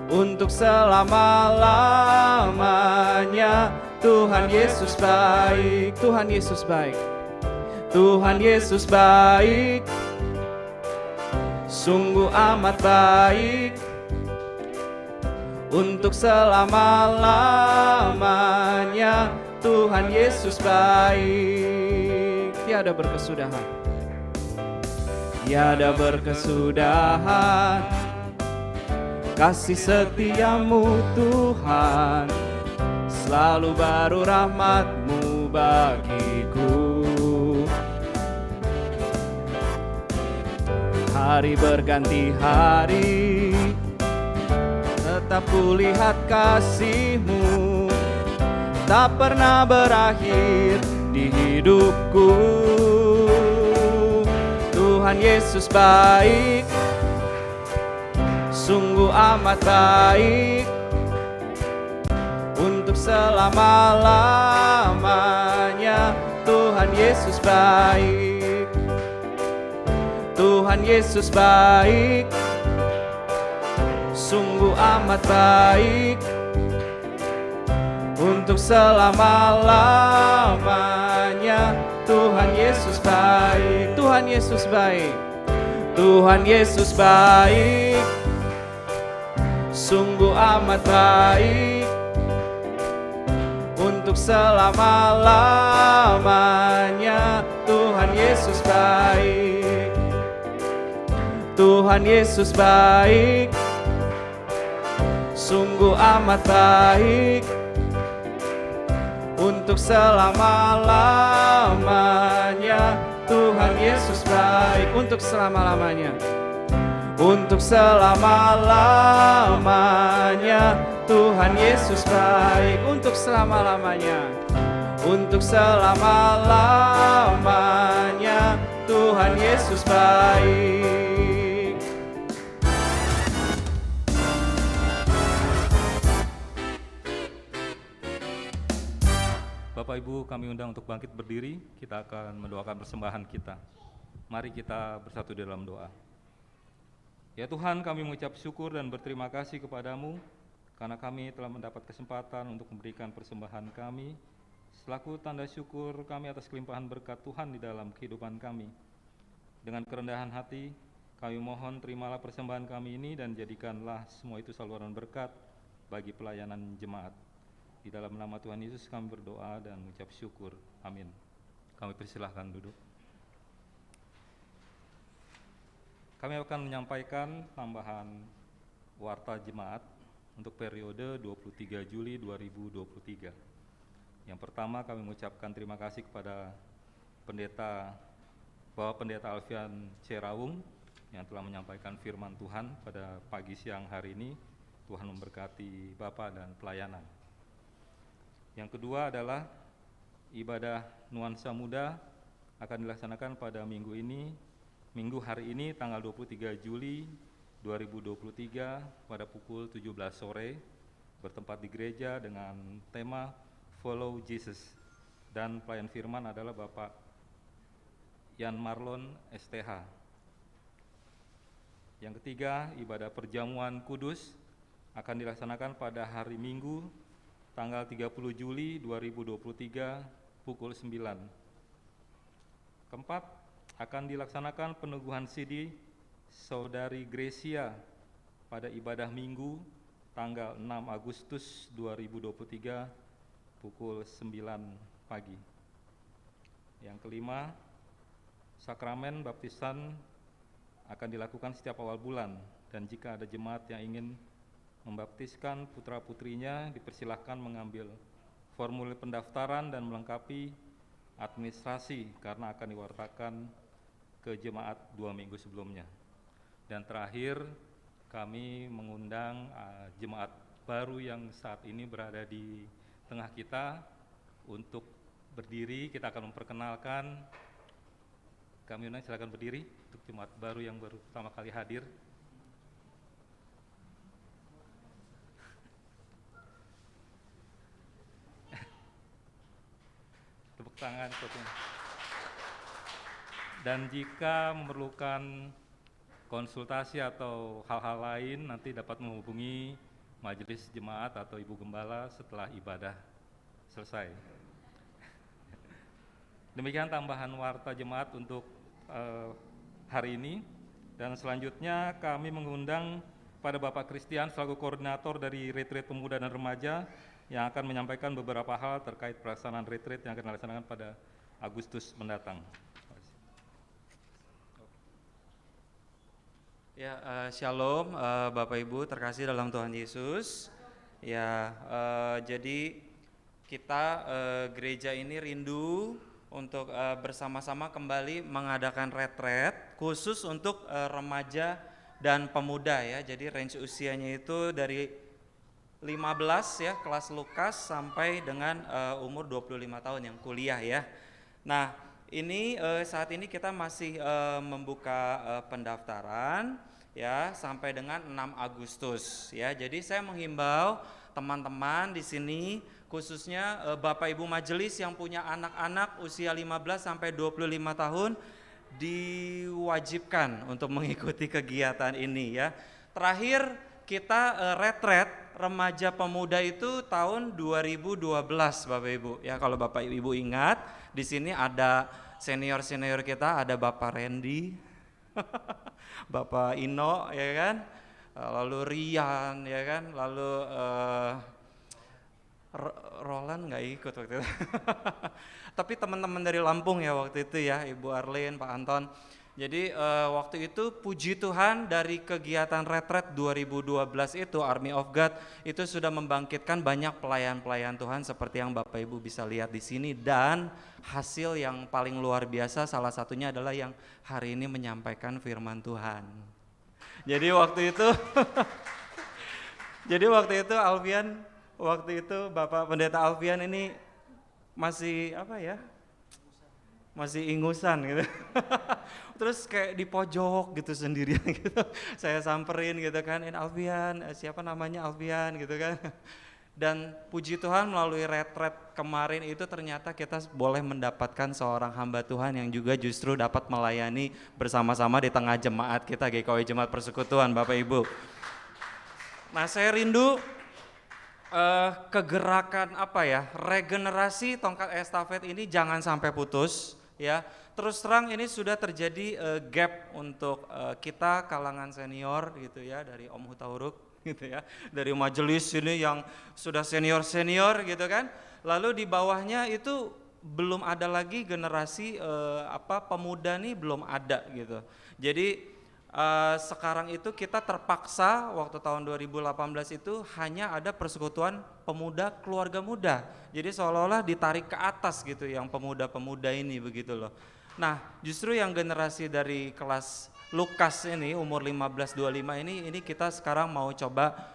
untuk selama-lamanya. Tuhan Yesus baik, Tuhan Yesus baik, Tuhan Yesus baik, sungguh amat baik, untuk selama-lamanya. Tuhan Yesus baik. Tiada berkesudahan, tiada berkesudahan kasih setiamu Tuhan, selalu baru rahmat-Mu bagiku. Hari berganti hari, tetap kulihat kasih-Mu, tak pernah berakhir di hidupku. Tuhan Yesus baik, sungguh amat baik, untuk selama-lamanya. Tuhan Yesus baik, Tuhan Yesus baik, sungguh amat baik, untuk selama-lamanya. Tuhan Yesus baik, Tuhan Yesus baik, Tuhan Yesus baik, sungguh amat baik, untuk selama-lamanya. Tuhan Yesus baik, Tuhan Yesus baik, sungguh amat baik, untuk selama-lamanya. Tuhan Yesus baik, untuk selama-lamanya, untuk selama-lamanya. Tuhan Yesus baik, untuk selama-lamanya, untuk selama-lamanya. Tuhan Yesus baik. Bapak Ibu, kami undang untuk bangkit berdiri. Kita akan mendoakan persembahan kita. Mari kita bersatu dalam doa. Ya Tuhan, kami mengucap syukur dan berterima kasih kepadamu karena kami telah mendapat kesempatan untuk memberikan persembahan kami. Selaku tanda syukur kami atas kelimpahan berkat Tuhan di dalam kehidupan kami. Dengan kerendahan hati, kami mohon terimalah persembahan kami ini dan jadikanlah semua itu saluran berkat bagi pelayanan jemaat. Di dalam nama Tuhan Yesus kami berdoa dan mengucap syukur. Amin. Kami persilahkan duduk. Kami akan menyampaikan tambahan warta jemaat untuk periode 23 Juli 2023. Yang pertama, kami mengucapkan terima kasih kepada Bapak Pendeta Alfian C. Raung yang telah menyampaikan firman Tuhan pada pagi siang hari ini. Tuhan memberkati Bapak dan pelayanan. Yang kedua adalah ibadah nuansa muda akan dilaksanakan pada minggu hari ini tanggal 23 Juli 2023 pada pukul 17 sore bertempat di gereja dengan tema Follow Jesus, dan pelayan firman adalah Bapak Yan Marlon STH. Yang ketiga, ibadah perjamuan kudus akan dilaksanakan pada hari Minggu tanggal 30 Juli 2023 pukul 9. Keempat, akan dilaksanakan peneguhan sidi Saudari Gracia pada ibadah Minggu tanggal 6 Agustus 2023 pukul 9 pagi. Yang kelima, sakramen baptisan akan dilakukan setiap awal bulan, dan jika ada jemaat yang ingin membaptiskan putra-putrinya dipersilahkan mengambil formulir pendaftaran dan melengkapi administrasi karena akan diwartakan ke jemaat 2 minggu sebelumnya. Dan terakhir, kami mengundang jemaat baru yang saat ini berada di tengah kita untuk berdiri. Kita akan memperkenalkan. Kami undang, silakan berdiri untuk jemaat baru yang baru pertama kali hadir. Tepuk tangan. Dan jika memerlukan konsultasi atau hal-hal lain, nanti dapat menghubungi majelis jemaat atau ibu gembala setelah ibadah selesai. Demikian tambahan warta jemaat untuk hari ini. Dan selanjutnya kami mengundang pada Bapak Christian selaku koordinator dari Retreat Pemuda dan Remaja yang akan menyampaikan beberapa hal terkait pelaksanaan retreat yang akan dilaksanakan pada Agustus mendatang. Ya, shalom Bapak Ibu terkasih dalam Tuhan Yesus. Ya, jadi kita gereja ini rindu untuk bersama-sama kembali mengadakan retret khusus untuk remaja dan pemuda ya. Jadi range usianya itu dari 15 ya, kelas Lukas sampai dengan umur 25 tahun yang kuliah ya. Nah, ini saat ini kita masih membuka pendaftaran ya sampai dengan 6 Agustus ya. Jadi saya menghimbau teman-teman di sini khususnya Bapak Ibu majelis yang punya anak-anak usia 15 sampai 25 tahun diwajibkan untuk mengikuti kegiatan ini ya. Terakhir kita retret remaja pemuda itu tahun 2012 Bapak Ibu. Ya, kalau Bapak Ibu ingat, di sini ada senior-senior kita, ada Bapak Randy, Bapak Ino ya kan, lalu Rian ya kan, lalu Roland nggak ikut waktu itu. Tapi teman-teman dari Lampung ya waktu itu ya, Ibu Arlene, Pak Anton. Jadi waktu itu puji Tuhan dari kegiatan retret 2012 itu Army of God itu sudah membangkitkan banyak pelayan-pelayan Tuhan seperti yang Bapak Ibu bisa lihat di sini, dan hasil yang paling luar biasa salah satunya adalah yang hari ini menyampaikan firman Tuhan. Jadi waktu itu Alfian, waktu itu Bapak Pendeta Alfian ini masih apa ya? Masih ingusan gitu. Terus kayak di pojok gitu sendirian gitu. Saya samperin gitu kan, Alfian, siapa namanya Alfian gitu kan. Dan puji Tuhan melalui retret kemarin itu ternyata kita boleh mendapatkan seorang hamba Tuhan yang juga justru dapat melayani bersama-sama di tengah jemaat kita, GKW Jemaat Persekutuan Bapak Ibu. Nah, saya rindu kegerakan apa ya, regenerasi tongkat estafet ini jangan sampai putus ya. Terus terang ini sudah terjadi gap untuk kita kalangan senior gitu ya, dari Om Hutauruk gitu ya, dari majelis ini yang sudah senior gitu kan. Lalu di bawahnya itu belum ada lagi generasi pemuda nih, belum ada gitu. Jadi sekarang itu kita terpaksa waktu tahun 2018 itu hanya ada persekutuan pemuda keluarga muda. Jadi seolah-olah ditarik ke atas gitu yang pemuda-pemuda ini begitu loh. Nah, justru yang generasi dari kelas Lukas ini umur 15-25 ini kita sekarang mau coba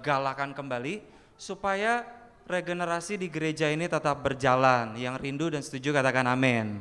galakan kembali supaya regenerasi di gereja ini tetap berjalan. Yang rindu dan setuju katakan amin.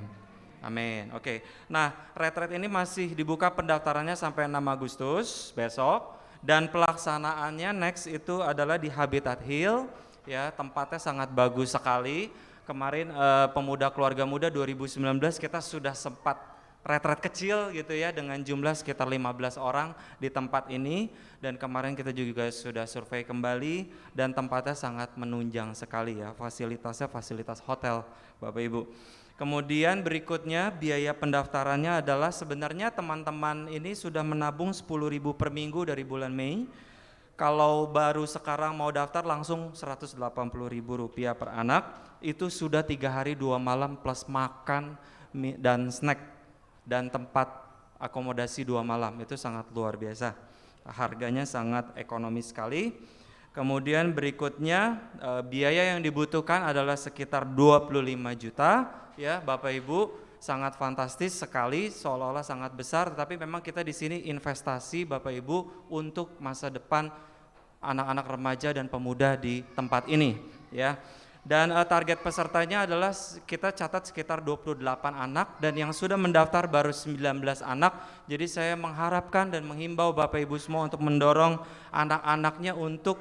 Amin. Oke. Nah, retret ini masih dibuka pendaftarannya sampai 6 Agustus besok, dan pelaksanaannya next itu adalah di Habitat Hill ya, tempatnya sangat bagus sekali. Kemarin pemuda keluarga muda 2019 kita sudah sempat retret kecil gitu ya dengan jumlah sekitar 15 orang di tempat ini, dan kemarin kita juga sudah survei kembali dan tempatnya sangat menunjang sekali ya, fasilitasnya fasilitas hotel Bapak Ibu. Kemudian berikutnya biaya pendaftarannya adalah sebenarnya teman-teman ini sudah menabung 10.000 per minggu dari bulan Mei. Kalau baru sekarang mau daftar langsung Rp180.000 per anak, itu sudah 3 hari 2 malam plus makan dan snack dan tempat akomodasi 2 malam, itu sangat luar biasa. Harganya sangat ekonomis sekali. Kemudian berikutnya biaya yang dibutuhkan adalah sekitar 25 juta ya Bapak Ibu, sangat fantastis sekali, seolah-olah sangat besar, tetapi memang kita di sini investasi Bapak Ibu untuk masa depan anak-anak remaja dan pemuda di tempat ini ya. Dan target pesertanya adalah kita catat sekitar 28 anak, dan yang sudah mendaftar baru 19 anak. Jadi saya mengharapkan dan menghimbau Bapak Ibu semua untuk mendorong anak-anaknya untuk,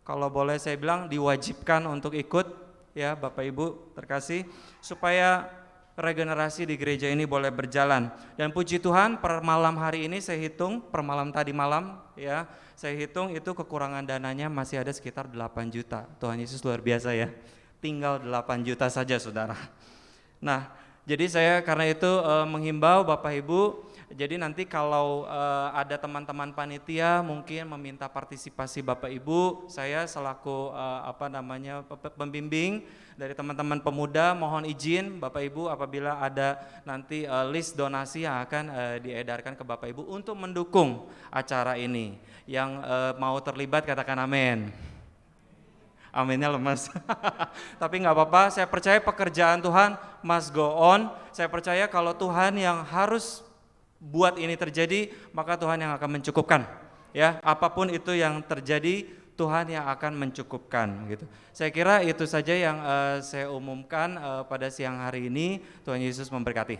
kalau boleh saya bilang, diwajibkan untuk ikut ya Bapak Ibu terkasih, supaya regenerasi di gereja ini boleh berjalan. Dan puji Tuhan per malam hari ini saya hitung, per malam tadi malam ya, saya hitung itu kekurangan dananya masih ada sekitar 8 juta. Tuhan Yesus luar biasa ya, tinggal 8 juta saja saudara. Nah, Jadi saya karena itu menghimbau Bapak Ibu, jadi nanti kalau ada teman-teman panitia mungkin meminta partisipasi Bapak Ibu, saya selaku pembimbing dari teman-teman pemuda mohon izin Bapak Ibu apabila ada nanti list donasi yang akan diedarkan ke Bapak Ibu untuk mendukung acara ini. Yang mau terlibat katakan amin. Aminnya lemas. Tapi nggak apa-apa, saya percaya pekerjaan Tuhan must go on. Saya percaya kalau Tuhan yang harus buat ini terjadi, maka Tuhan yang akan mencukupkan. Ya, apapun itu yang terjadi, Tuhan yang akan mencukupkan gitu. Saya kira itu saja yang saya umumkan pada siang hari ini. Tuhan Yesus memberkati.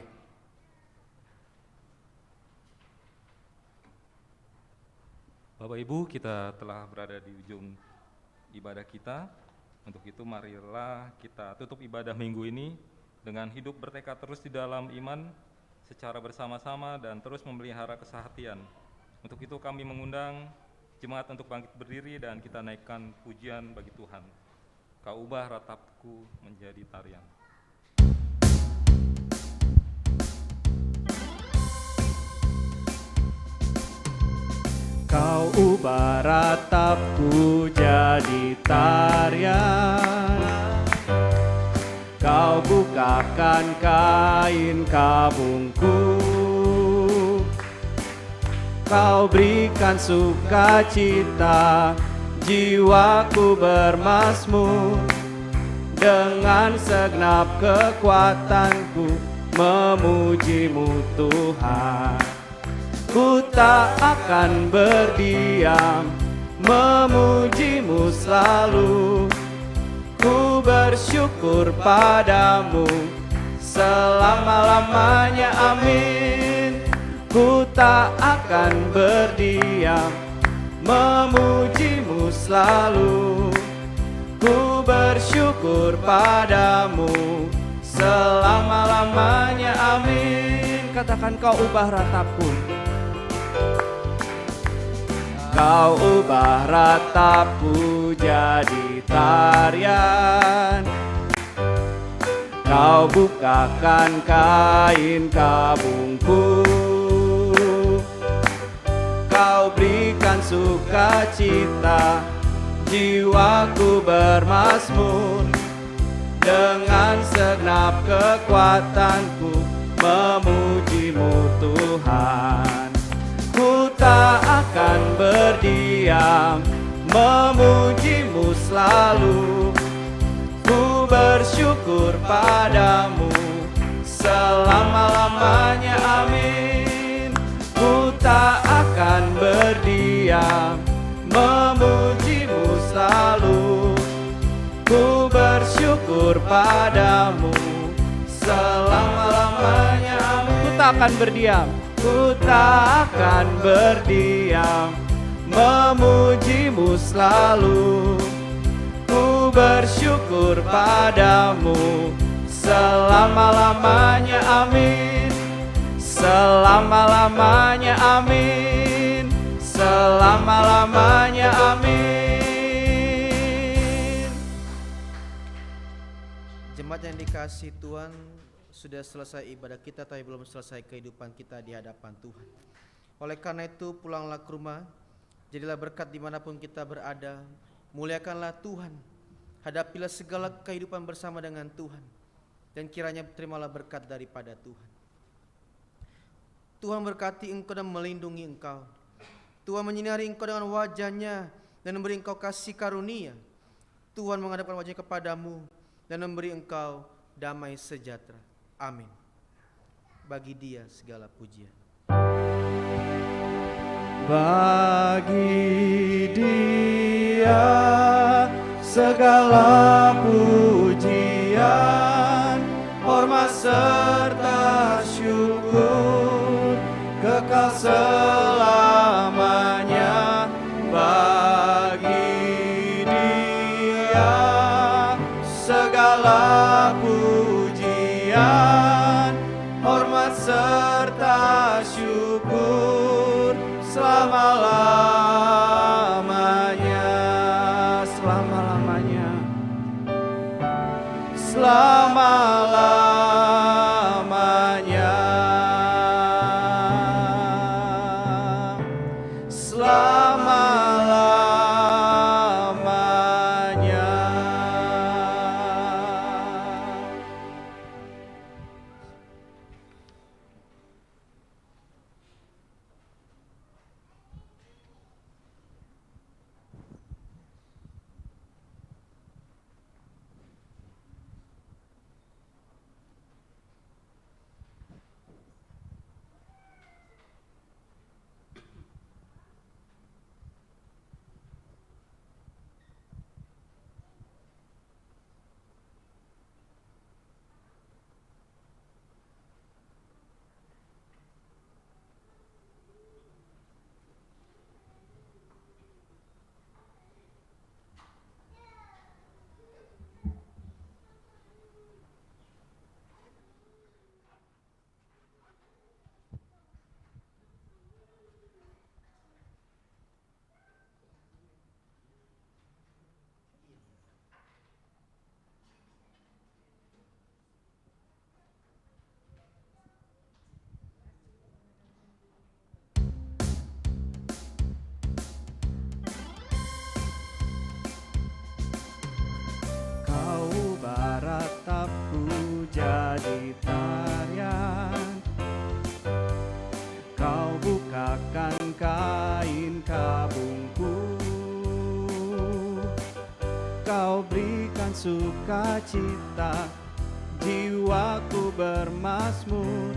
Bapak Ibu, kita telah berada di ujung ibadah kita. Untuk itu marilah kita tutup ibadah minggu ini dengan hidup bertekad terus di dalam iman secara bersama-sama dan terus memelihara kesehatian. Untuk itu kami mengundang jemaat untuk bangkit berdiri dan kita naikkan pujian bagi Tuhan. Kau ubah ratapku menjadi tarian. Kau ubah ratapku jadi tarian, Kau bukakan kain kabungku, Kau berikan sukacita, jiwaku bermazmur, dengan segenap kekuatanku memuji-Mu Tuhan. Ku tak akan berdiam, memuji-Mu selalu. Ku bersyukur padamu selama-lamanya, amin. Ku tak akan berdiam, memuji-Mu selalu. Ku bersyukur padamu selama-lamanya, amin. Katakan, Kau ubah ratapku. Kau ubah ratapku jadi tarian, Kau bukakan kain kabungku, Kau berikan sukacita, jiwaku bermazmur, dengan segenap kekuatanku memuji-Mu Tuhan. Ku tak akan berdiam, memuji-Mu selalu. Ku bersyukur padamu selama-lamanya, amin. Ku tak akan berdiam, memuji-Mu selalu. Ku bersyukur padamu selama-lamanya, amin. Ku tak akan berdiam, ku tak akan berdiam, memuji-Mu selalu. Ku bersyukur padamu selama-lamanya, amin. Selama-lamanya, amin. Selama-lamanya, amin. Jemaat yang dikasihi Tuhan, sudah selesai ibadah kita tapi belum selesai kehidupan kita di hadapan Tuhan. Oleh karena itu pulanglah ke rumah, jadilah berkat dimanapun kita berada, muliakanlah Tuhan, hadapilah segala kehidupan bersama dengan Tuhan, dan kiranya terimalah berkat daripada Tuhan. Tuhan berkati engkau dan melindungi engkau. Tuhan menyinari engkau dengan wajah-Nya dan memberi engkau kasih karunia. Tuhan menghadapkan wajah-Nya kepadamu dan memberi engkau damai sejahtera. Amin. Bagi Dia segala pujian. Bagi Dia segala pujian, hormat serta syukur kekal selamanya. Bagi Dia segala pujian, hormat serta syukur selama-lamanya, selama-lamanya, selama-lamanya. sukacita, jiwaku bermazmur.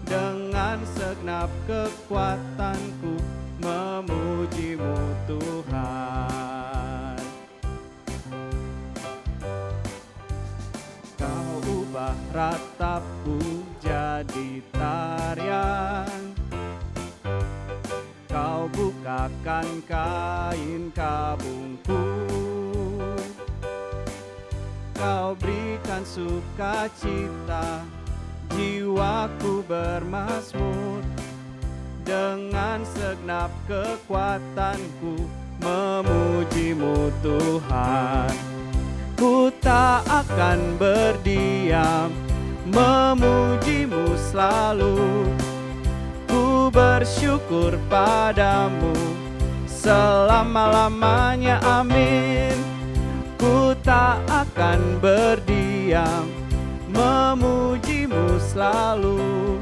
Dengan segenap kekuatanku memuji-Mu Tuhan. Kau ubah ratapku jadi tarian, Kau bukakan kain kabungku, Kau berikan sukacita, jiwaku bermazmur. Dengan segenap kekuatanku memuji-Mu Tuhan. Ku tak akan berdiam, memuji-Mu selalu. Ku bersyukur padamu selama-lamanya, amin. Ku tak akan berdiam, memuji-Mu selalu.